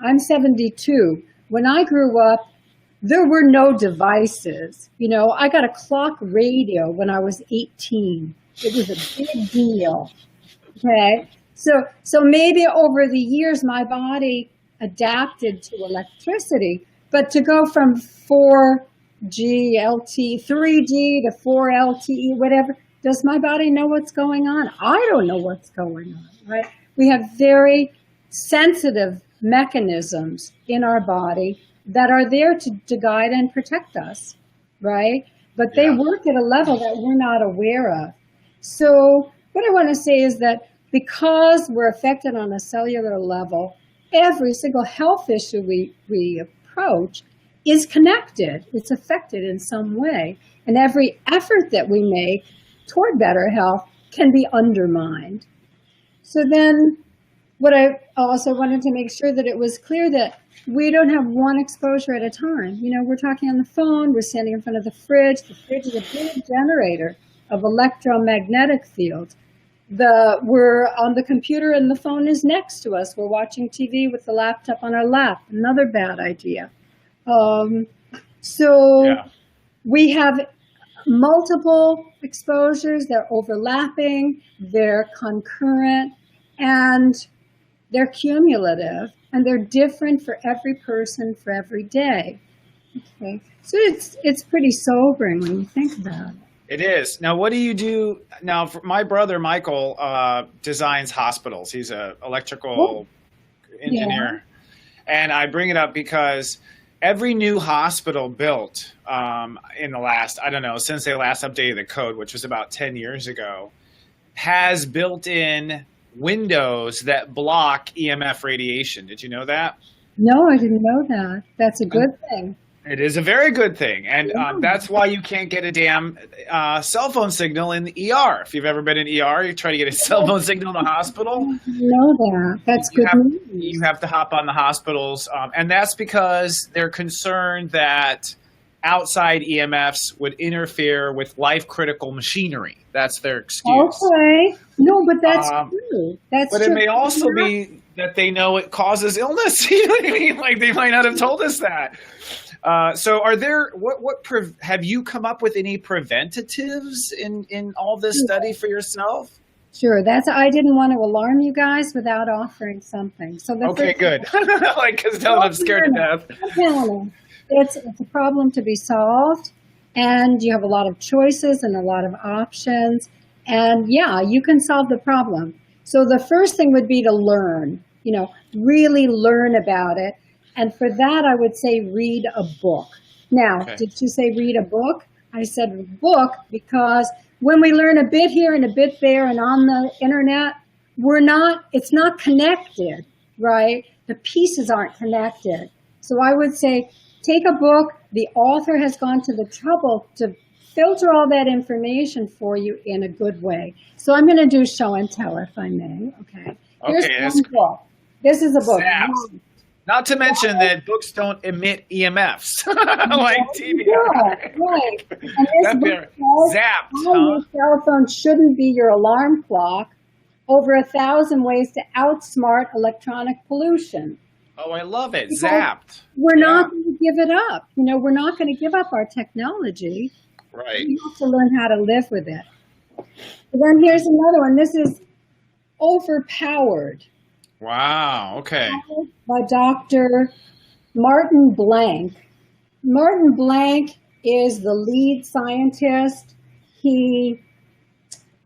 I'm 72. When I grew up, there were no devices. I got a clock radio when I was 18. It was a big deal. Okay. So maybe over the years, my body adapted to electricity, but to go from 4G, LTE, 3G to 4 LTE, whatever, does my body know what's going on? I don't know what's going on, right? We have very sensitive mechanisms in our body that are there to guide and protect us, right? But they work at a level that we're not aware of. So what I want to say is that because we're affected on a cellular level, every single health issue we approach is connected. It's affected in some way. And every effort that we make toward better health can be undermined. So then what I also wanted to make sure that it was clear that we don't have one exposure at a time. We're talking on the phone, we're standing in front of the fridge. The fridge is a big generator of electromagnetic fields. We're on the computer and the phone is next to us. We're watching TV with the laptop on our lap. Another bad idea. We have multiple exposures. They're overlapping, they're concurrent, and they're cumulative, and they're different for every person for every day. Okay, so it's pretty sobering when you think about it. It is. Now, what do you do? Now, for my brother, Michael, designs hospitals. He's an electrical engineer. And I bring it up because every new hospital built in the last, since they last updated the code, which was about 10 years ago, has built-in windows that block EMF radiation. Did you know that? No, I didn't know that. That's a good thing. It is a very good thing, and that's why you can't get a damn cell phone signal in the ER. If you've ever been in ER, you try to get a cell phone signal in the hospital. I know that. That's good news. You have to hop on the hospitals, and that's because they're concerned that outside EMFs would interfere with life-critical machinery. That's their excuse. Okay. No, but that's true. That's but true. it may also be that they know it causes illness. You know what I mean? Like they might not have told us that. So are there, have you come up with any preventatives in all this study for yourself? Sure. I didn't want to alarm you guys without offering something. So okay, good. Like, because I'm scared to death. It's a problem to be solved, and you have a lot of choices and a lot of options. And yeah, you can solve the problem. So the first thing would be to learn, really learn about it. And for that, I would say read a book. Now, Did you say read a book? I said book because when we learn a bit here and a bit there and on the internet, it's not connected, right? The pieces aren't connected. So I would say take a book. The author has gone to the trouble to filter all that information for you in a good way. So I'm going to do show and tell, if I may. Okay. Here's one book. This is a book. Not to mention that books don't emit EMFs like TV. Yeah, right. And this book says how your cell phone shouldn't be your alarm clock. Over 1,000 ways to outsmart electronic pollution. Oh, I love it. Because Zapped. We're not going to give it up. We're not going to give up our technology. Right. We have to learn how to live with it. And then here's another one. This is Overpowered. Wow. Okay. By Dr. Martin Blank. Martin Blank is the lead scientist. He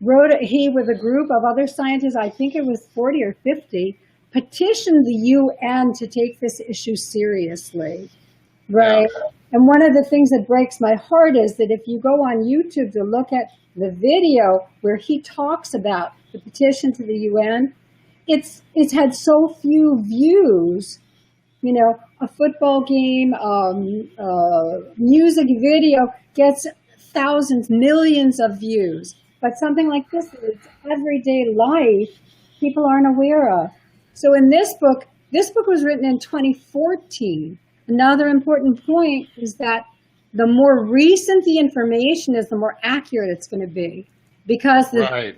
with a group of other scientists, I think it was 40 or 50, petitioned the UN to take this issue seriously, right? Yeah. And one of the things that breaks my heart is that if you go on YouTube to look at the video where he talks about the petition to the UN, it's had so few views. A football game, music video gets thousands, millions of views. But something like this is everyday life people aren't aware of. So in this book was written in 2014. Another important point is that the more recent the information is, the more accurate it's going to be. Because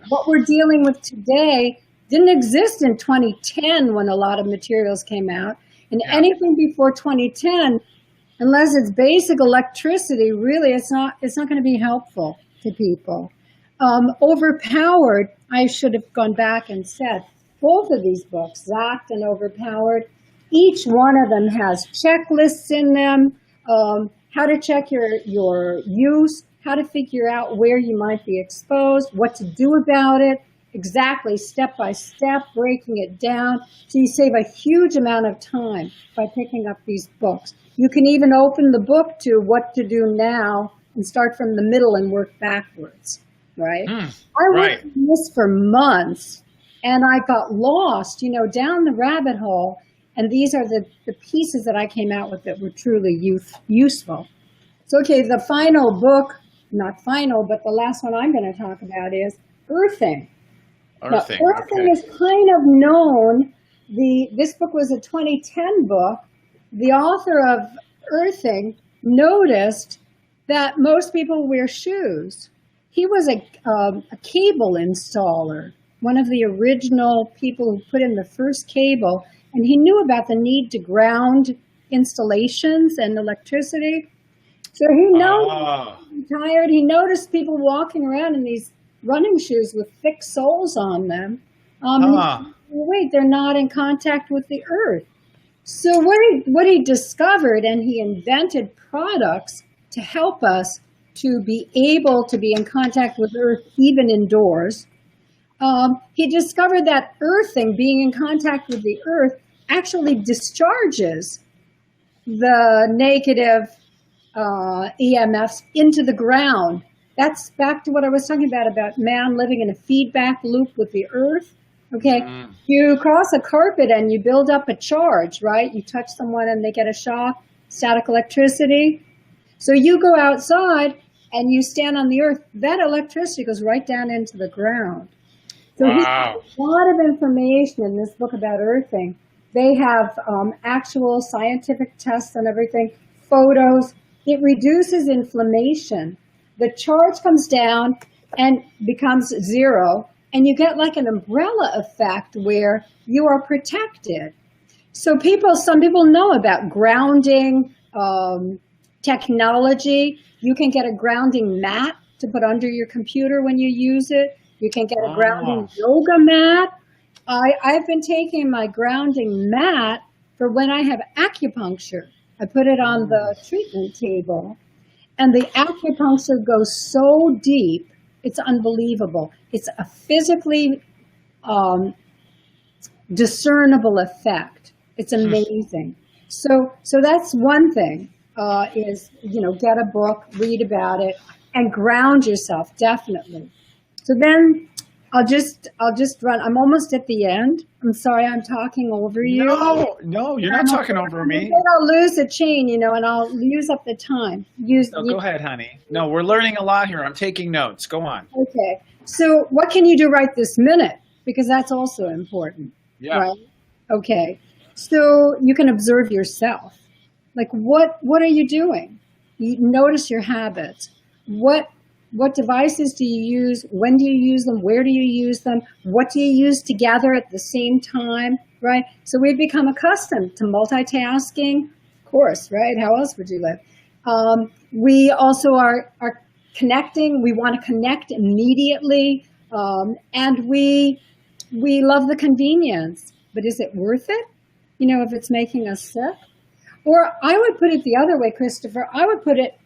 what we're dealing with today didn't exist in 2010 when a lot of materials came out. And anything before 2010, unless it's basic electricity, really it's not going to be helpful to people. Overpowered, I should have gone back and said, both of these books, Zapped and Overpowered, each one of them has checklists in them, how to check your use, how to figure out where you might be exposed, what to do about it, exactly step by step, breaking it down. So you save a huge amount of time by picking up these books. You can even open the book to what to do now and start from the middle and work backwards, right? I worked on this for months and I got lost, down the rabbit hole. And these are the pieces that I came out with that were truly useful. So, okay, the final book, not final, but the last one I'm going to talk about is Earthing. Earthing is kind of known. This book was a 2010 book. The author of Earthing noticed that most people wear shoes. He was a cable installer, one of the original people who put in the first cable, and he knew about the need to ground installations and electricity. So he retired. He noticed people walking around in these running shoes with thick soles on them. Wait, they're not in contact with the earth. So what he discovered, and he invented products to help us to be able to be in contact with earth even indoors. He discovered that earthing, being in contact with the earth, actually discharges the negative EMFs into the ground. That's back to what I was talking about man living in a feedback loop with the earth. Okay, you cross a carpet and you build up a charge, right? You touch someone and they get a shock, static electricity. So you go outside and you stand on the earth, that electricity goes right down into the ground. So he's got a lot of information in this book about earthing. They have actual scientific tests and everything, photos. It reduces inflammation. The charge comes down and becomes zero, and you get like an umbrella effect where you are protected. So some people know about grounding technology. You can get a grounding mat to put under your computer when you use it. You can get a grounding yoga mat. I've been taking my grounding mat for when I have acupuncture. I put it on the treatment table, and the acupuncture goes so deep, it's unbelievable. It's a physically discernible effect. It's amazing. So that's one thing, is, get a book, read about it, and ground yourself, definitely. So then I'll just run. I'm almost at the end. I'm sorry I'm talking over you. No, you're not talking over me. I'll lose the chain, and I'll use up the time. Go ahead, honey. No, we're learning a lot here. I'm taking notes. Go on. Okay. So what can you do right this minute? Because that's also important. Yeah. Right? Okay. So you can observe yourself. Like, what are you doing? You notice your habits. What devices do you use? When do you use them? Where do you use them? What do you use together at the same time, right? So we've become accustomed to multitasking, of course, right? How else would you live? We also are connecting. We want to connect immediately, and we love the convenience. But is it worth it? If it's making us sick? Or I would put it the other way, Christopher. I would put it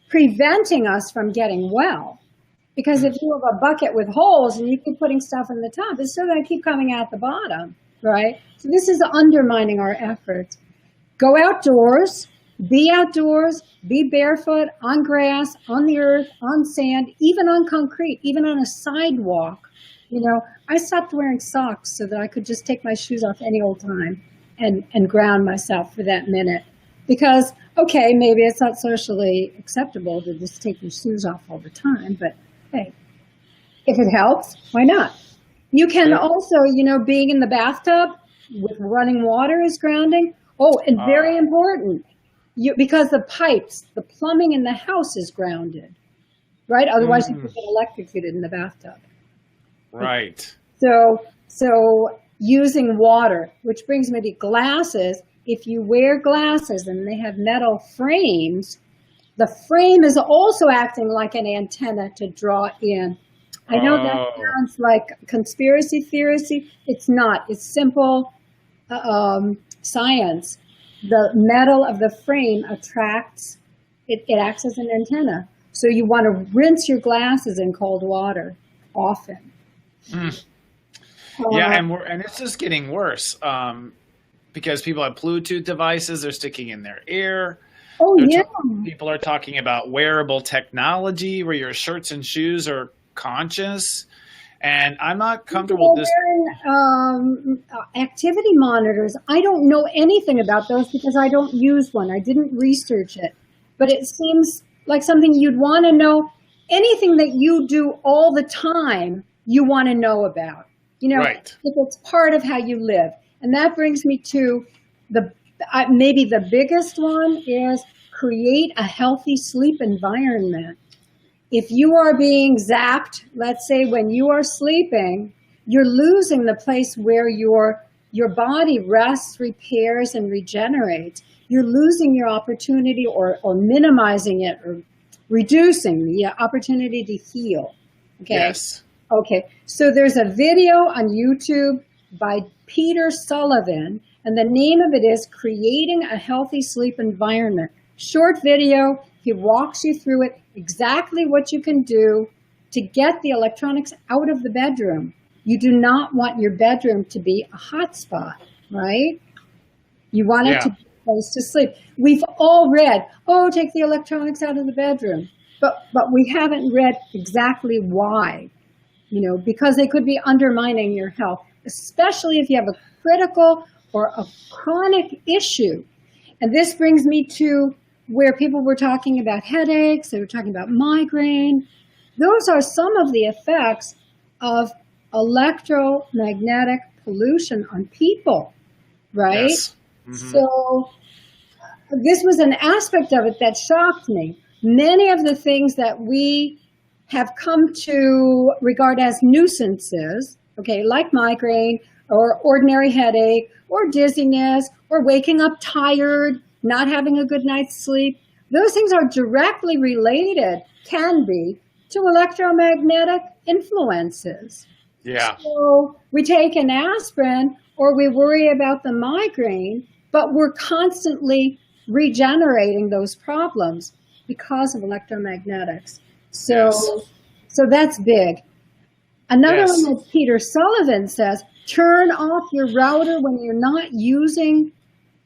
preventing us from getting well. Because if you have a bucket with holes and you keep putting stuff in the top, it's still going to keep coming out the bottom, right? So this is undermining our efforts. Go outdoors, be barefoot, on grass, on the earth, on sand, even on concrete, even on a sidewalk. I stopped wearing socks so that I could just take my shoes off any old time and ground myself for that minute. Because, okay, maybe it's not socially acceptable to just take your shoes off all the time, but hey, if it helps, why not? You can also, being in the bathtub with running water is grounding. Oh, and very important, because the pipes, the plumbing in the house is grounded, right? Otherwise you could get electrocuted in the bathtub. Right. So using water, which brings me to glasses. If you wear glasses and they have metal frames, the frame is also acting like an antenna to draw in. I know that sounds like conspiracy theory. It's not. It's simple science. The metal of the frame attracts, it acts as an antenna. So you want to rinse your glasses in cold water often. Yeah, and it's just getting worse. Because people have Bluetooth devices, they're sticking in their ear. Oh, yeah. People are talking about wearable technology where your shirts and shoes are conscious. And I'm not comfortable with this. Wearing activity monitors. I don't know anything about those because I don't use one. I didn't research it. But it seems like something you'd want to know. Anything that you do all the time, you want to know about. Right. If it's part of how you live. And that brings me to maybe the biggest one is create a healthy sleep environment. If you are being zapped, let's say when you are sleeping, you're losing the place where your body rests, repairs, and regenerates. You're losing your opportunity or minimizing it or reducing the opportunity to heal. Okay. Yes. Okay. So there's a video on YouTube by Peter Sullivan, and the name of it is Creating a Healthy Sleep Environment. Short video. He walks you through it, exactly what you can do to get the electronics out of the bedroom. You do not want your bedroom to be a hot spot, right? You want it to be a place to sleep. We've all read, take the electronics out of the bedroom. But we haven't read exactly why, because they could be undermining your health, especially if you have a critical or a chronic issue. And this brings me to where people were talking about headaches, they were talking about migraine. Those are some of the effects of electromagnetic pollution on people, right? Yes. Mm-hmm. So this was an aspect of it that shocked me. Many of the things that we have come to regard as nuisances, okay, like migraine or ordinary headache or dizziness or waking up tired, not having a good night's sleep, those things are directly related, can be, to electromagnetic influences. Yeah. So we take an aspirin or we worry about the migraine, but we're constantly regenerating those problems because of electromagnetics. So, so that's big. Another one that Peter Sullivan says, turn off your router when you're not using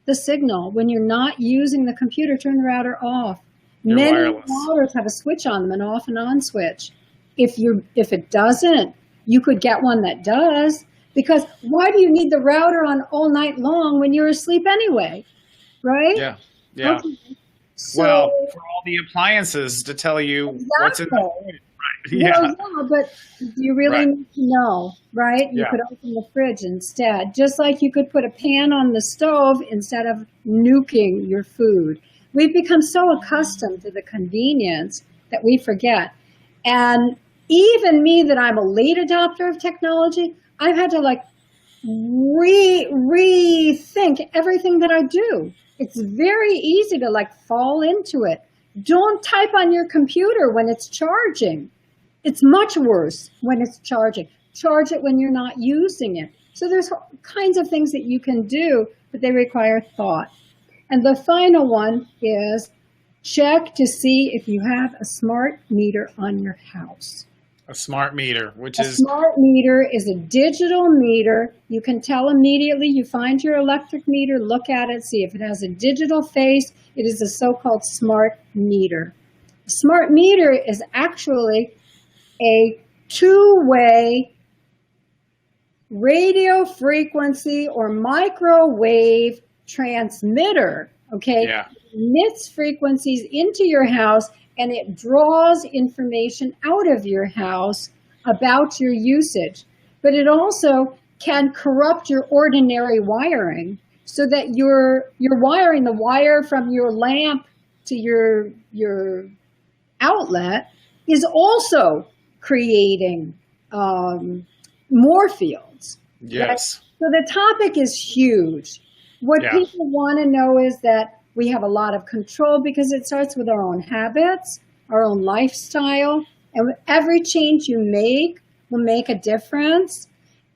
the signal. When you're not using the computer, turn the router off. Many routers have a switch on them, an off and on switch. If it doesn't, you could get one that does, because why do you need the router on all night long when you're asleep anyway, right? Yeah, yeah. Okay. So, well, for all the appliances to tell you what's in the fridge, right? Yeah. Well, yeah, but you really need to know, right? You could open the fridge instead, just like you could put a pan on the stove instead of nuking your food. We've become so accustomed to the convenience that we forget. And even me, that I'm a late adopter of technology, I've had to rethink everything that I do. It's very easy to fall into it. Don't type on your computer when it's charging. It's much worse when it's charging. Charge it when you're not using it. So there's all kinds of things that you can do, but they require thought. And the final one is check to see if you have a smart meter on your house. A smart meter, which is... A smart meter is a digital meter. You can tell immediately. You find your electric meter, look at it, see if it has a digital face. It is a so-called smart meter. A smart meter is actually a two-way radio frequency or microwave transmitter, okay? Yeah. It emits frequencies into your house, and it draws information out of your house about your usage. But it also can corrupt your ordinary wiring, so that you're wiring the wire from your lamp to your outlet is also creating more fields. Yes. Right? So the topic is huge. What people want to know is that we have a lot of control, because it starts with our own habits, our own lifestyle, and every change you make will make a difference.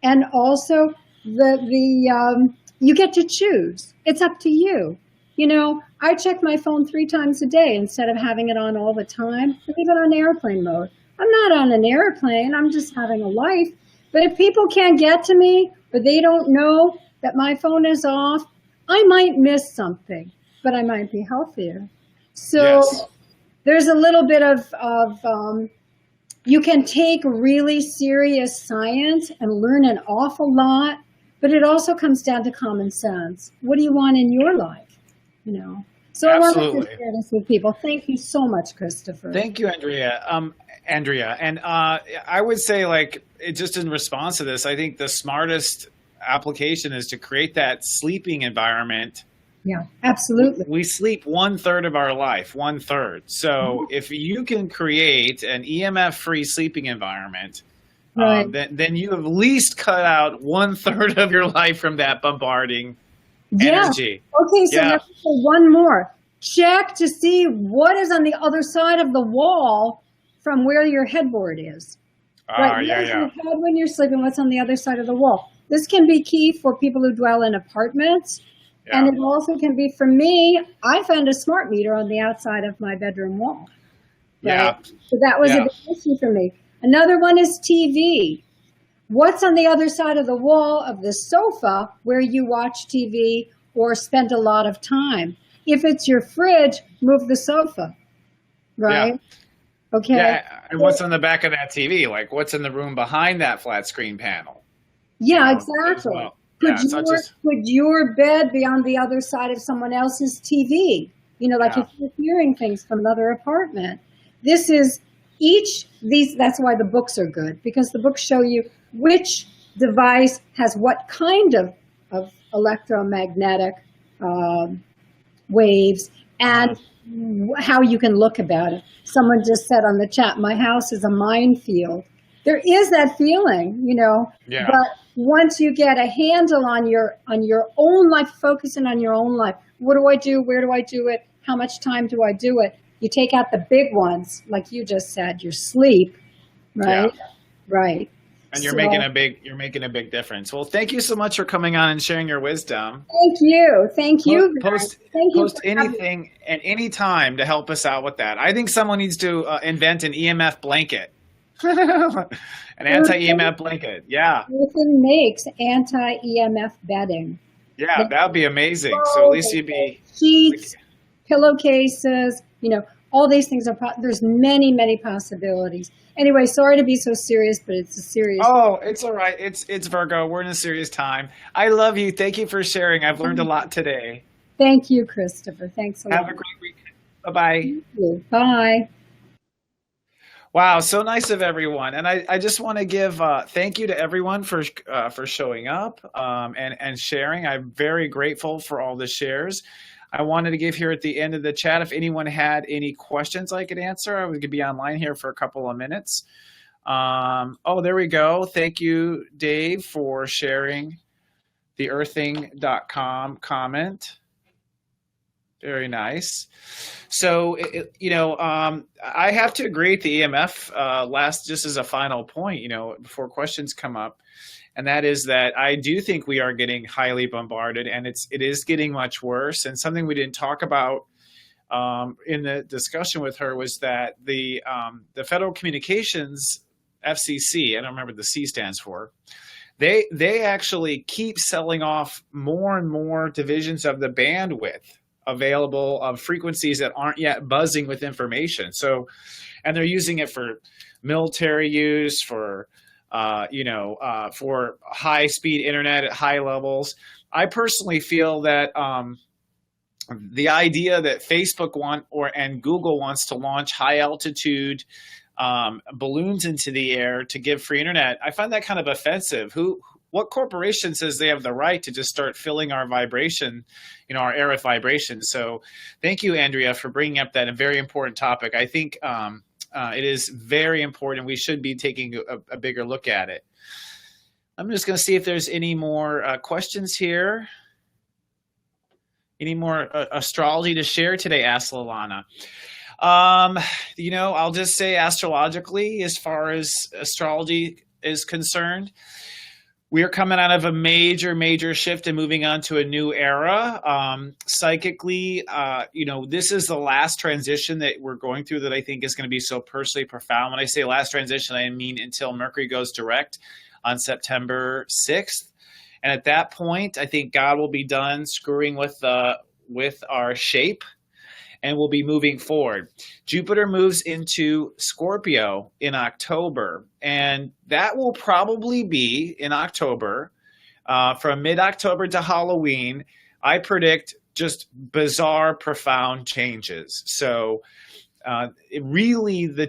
And also, you get to choose. It's up to you. You know, I check my phone 3 times a day instead of having it on all the time. I leave it on airplane mode. I'm not on an airplane. I'm just having a life. But if people can't get to me, or they don't know that my phone is off, I might miss something, but I might be healthier. So there's a little bit of you can take really serious science and learn an awful lot, but it also comes down to common sense. What do you want in your life? You know. So absolutely. I wanted to share this with people. Thank you so much, Christopher. Thank you, Andrea. Andrea, and I would say, just in response to this, I think the smartest application is to create that sleeping environment. Yeah, absolutely. We sleep 1/3 of our life, 1/3. So if you can create an EMF-free sleeping environment, right. Then you have at least cut out 1/3 of your life from that bombarding energy. Okay, so let's do one more. Check to see what is on the other side of the wall from where your headboard is. Right, your head when you're sleeping, what's on the other side of the wall. This can be key for people who dwell in apartments. Yeah. And it also can be, for me, I found a smart meter on the outside of my bedroom wall. Right? Yeah. So that was a big issue for me. Another one is TV. What's on the other side of the wall of the sofa where you watch TV or spend a lot of time? If it's your fridge, move the sofa, right? Yeah. Okay. Yeah, and what's on the back of that TV? What's in the room behind that flat screen panel? Yeah, exactly. Well. Could your bed be on the other side of someone else's TV? You know, if you're hearing things from another apartment. This is that's why the books are good, because the books show you which device has what kind of electromagnetic waves, and how you can look about it. Someone just said on the chat, my house is a minefield. There is that feeling, Yeah. but once you get a handle on your own life, focusing on your own life, what do I do? Where do I do it? How much time do I do it? You take out the big ones, like you just said, your sleep, right? Yeah. Right. And you're making a big difference. Well, thank you so much for coming on and sharing your wisdom. Thank you. Thank you. Post anything at any time to help us out with that. I think someone needs to invent an EMF blanket. An anti-EMF blanket. Yeah. Everything makes anti-EMF bedding. Yeah, that would be amazing. So at least you'd be sheets, pillowcases, all these things there's many, many possibilities. Anyway, sorry to be so serious, but it's a serious. Oh, it's all right. It's Virgo. We're in a serious time. I love you. Thank you for sharing. I've learned a lot today. Thank you, Christopher. Thanks a lot. Have a great weekend. Bye-bye. Thank you. Bye. Wow, so nice of everyone. And I just want to give thank you to everyone for showing up and sharing. I'm very grateful for all the shares. I wanted to give here at the end of the chat, if anyone had any questions I could answer, I would be online here for a couple of minutes. Oh, there we go. Thank you, Dave, for sharing the earthing.com comment. Very nice. So, I have to agree with the EMF just as a final point, before questions come up. And that is that I do think we are getting highly bombarded, and it is getting much worse. And something we didn't talk about in the discussion with her was that the Federal Communications FCC, I don't remember what the C stands for, they actually keep selling off more and more divisions of the bandwidth available of frequencies that aren't yet buzzing with information. So, and they're using it for military use, for high-speed internet at high levels. I personally feel that the idea that Facebook and Google wants to launch high-altitude balloons into the air to give free internet, I find that kind of offensive. What corporation says they have the right to just start filling our vibration, our air with vibration? So thank you, Andrea, for bringing up that a very important topic. I think it is very important. We should be taking a bigger look at it. I'm just going to see if there's any more questions here. Any more astrology to share today, asked Lalana. I'll just say astrologically, as far as astrology is concerned, we are coming out of a major, major shift and moving on to a new era. Psychically, this is the last transition that we're going through that I think is going to be so personally profound. When I say last transition, I mean until Mercury goes direct on September 6th. And at that point, I think God will be done screwing with our shape, and we'll be moving forward. Jupiter moves into Scorpio in October, and that will probably be in October, from mid-October to Halloween. I predict just bizarre, profound changes. So the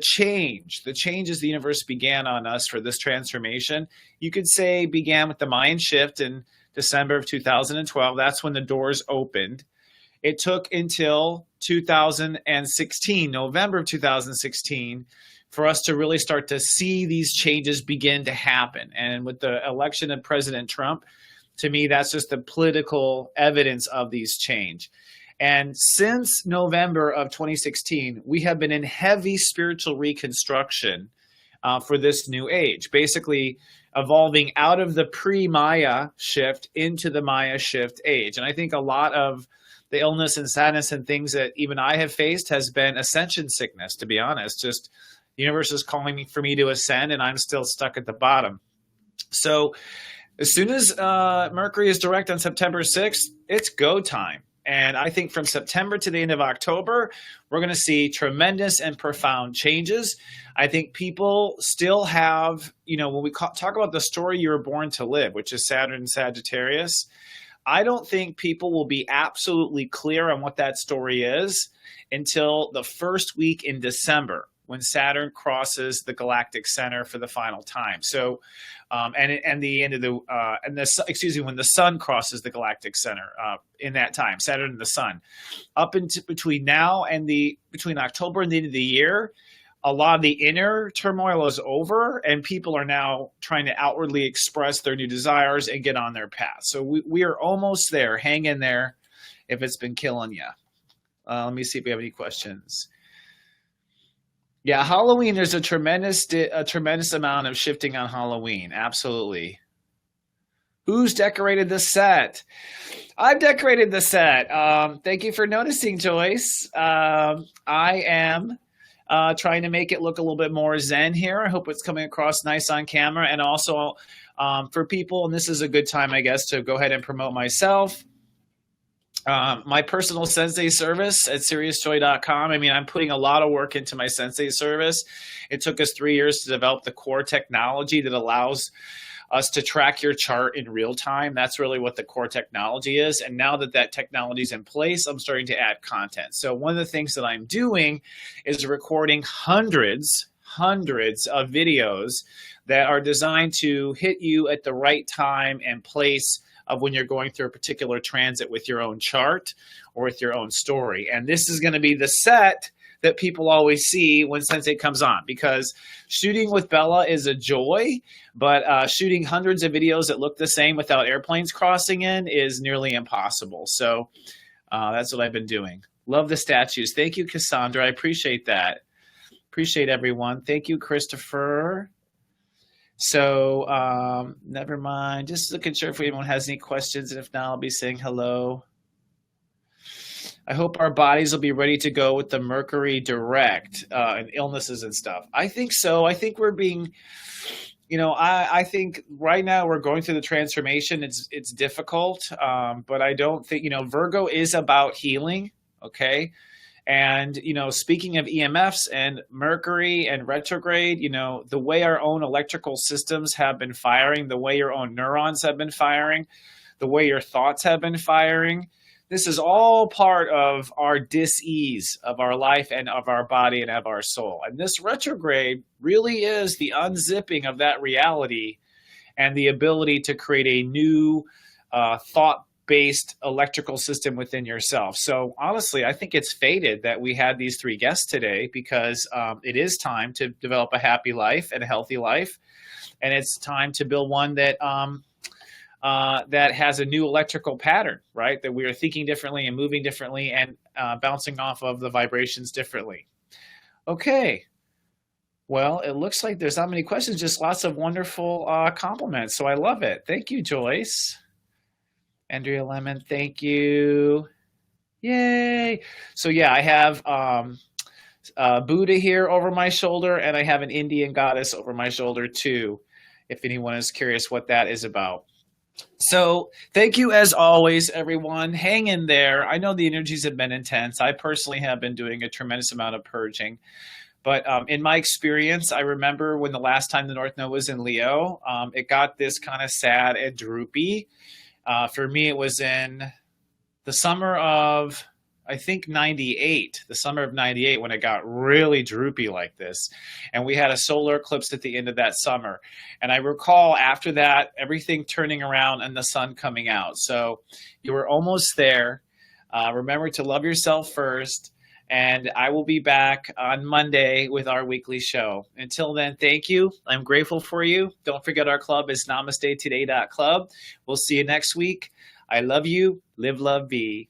changes the universe began on us for this transformation, you could say began with the Mayan shift in December of 2012. That's when the doors opened. It took until 2016, November of 2016, for us to really start to see these changes begin to happen. And with the election of President Trump, to me, that's just the political evidence of these change. And since November of 2016, we have been in heavy spiritual reconstruction for this new age, basically evolving out of the pre-Maya shift into the Maya shift age. And I think a lot of the illness and sadness and things that even I have faced has been ascension sickness, to be honest. Just the universe is calling me for me to ascend, and I'm still stuck at the bottom. So as soon as Mercury is direct on September 6th, it's go time. And I think from September to the end of October, we're going to see tremendous and profound changes. I think people still have, when we talk about the story you were born to live, which is Saturn and Sagittarius, I don't think people will be absolutely clear on what that story is until the first week in December, when Saturn crosses the galactic center for the final time. So, and the end of the when the sun crosses the galactic center in that time, Saturn and the sun, up into between now and between October and the end of the year. A lot of the inner turmoil is over, and people are now trying to outwardly express their new desires and get on their path. So we are almost there. Hang in there if it's been killing you. Let me see if we have any questions. Yeah, Halloween, there's a tremendous amount of shifting on Halloween. Absolutely. Who's decorated the set? I've decorated the set. Thank you for noticing, Joyce. I am trying to make it look a little bit more zen here. I hope it's coming across nice on camera. And also for people, and this is a good time, I guess, to go ahead and promote myself. My personal Sensei service at SeriousJoy.com. I mean, I'm putting a lot of work into my Sensei service. It took us 3 years to develop the core technology that allows us to track your chart in real time. That's really what the core technology is. And now that that technology is in place, I'm starting to add content. So one of the things that I'm doing is recording hundreds of videos that are designed to hit you at the right time and place of when you're going through a particular transit with your own chart or with your own story. And this is going to be the set that people always see when Sensei comes on, because shooting with Bella is a joy, but shooting hundreds of videos that look the same without airplanes crossing in is nearly impossible. So that's what I've been doing. Love the statues. Thank you, Cassandra. I appreciate that. Appreciate everyone. Thank you, Christopher. So never mind. Just looking sure if anyone has any questions, and if not, I'll be saying hello. I hope our bodies will be ready to go with the Mercury direct and illnesses and stuff. I think so. I think we're being, I think right now we're going through the transformation. It's difficult, but I don't think, Virgo is about healing, okay? And, speaking of EMFs and Mercury and retrograde, the way our own electrical systems have been firing, the way your own neurons have been firing, the way your thoughts have been firing, this is all part of our dis-ease of our life and of our body and of our soul. And this retrograde really is the unzipping of that reality and the ability to create a new thought-based electrical system within yourself. So honestly, I think it's fated that we had these 3 guests today, because it is time to develop a happy life and a healthy life. And it's time to build one that that has a new electrical pattern, right? That we are thinking differently and moving differently and bouncing off of the vibrations differently. Okay. Well, it looks like there's not many questions, just lots of wonderful compliments. So I love it. Thank you, Joyce. Andrea Lemon, thank you. Yay. So yeah, I have Buddha here over my shoulder, and I have an Indian goddess over my shoulder too, if anyone is curious what that is about. So thank you as always, everyone. Hang in there. I know the energies have been intense. I personally have been doing a tremendous amount of purging. But in my experience, I remember when the last time the North Node was in Leo, it got this kind of sad and droopy. For me, it was in the summer of, I think, 98, the summer of 98, when it got really droopy like this. And we had a solar eclipse at the end of that summer. And I recall after that, everything turning around and the sun coming out. So you were almost there. Remember to love yourself first. And I will be back on Monday with our weekly show. Until then, thank you. I'm grateful for you. Don't forget our club is namastetoday.club. We'll see you next week. I love you. Live, love, be.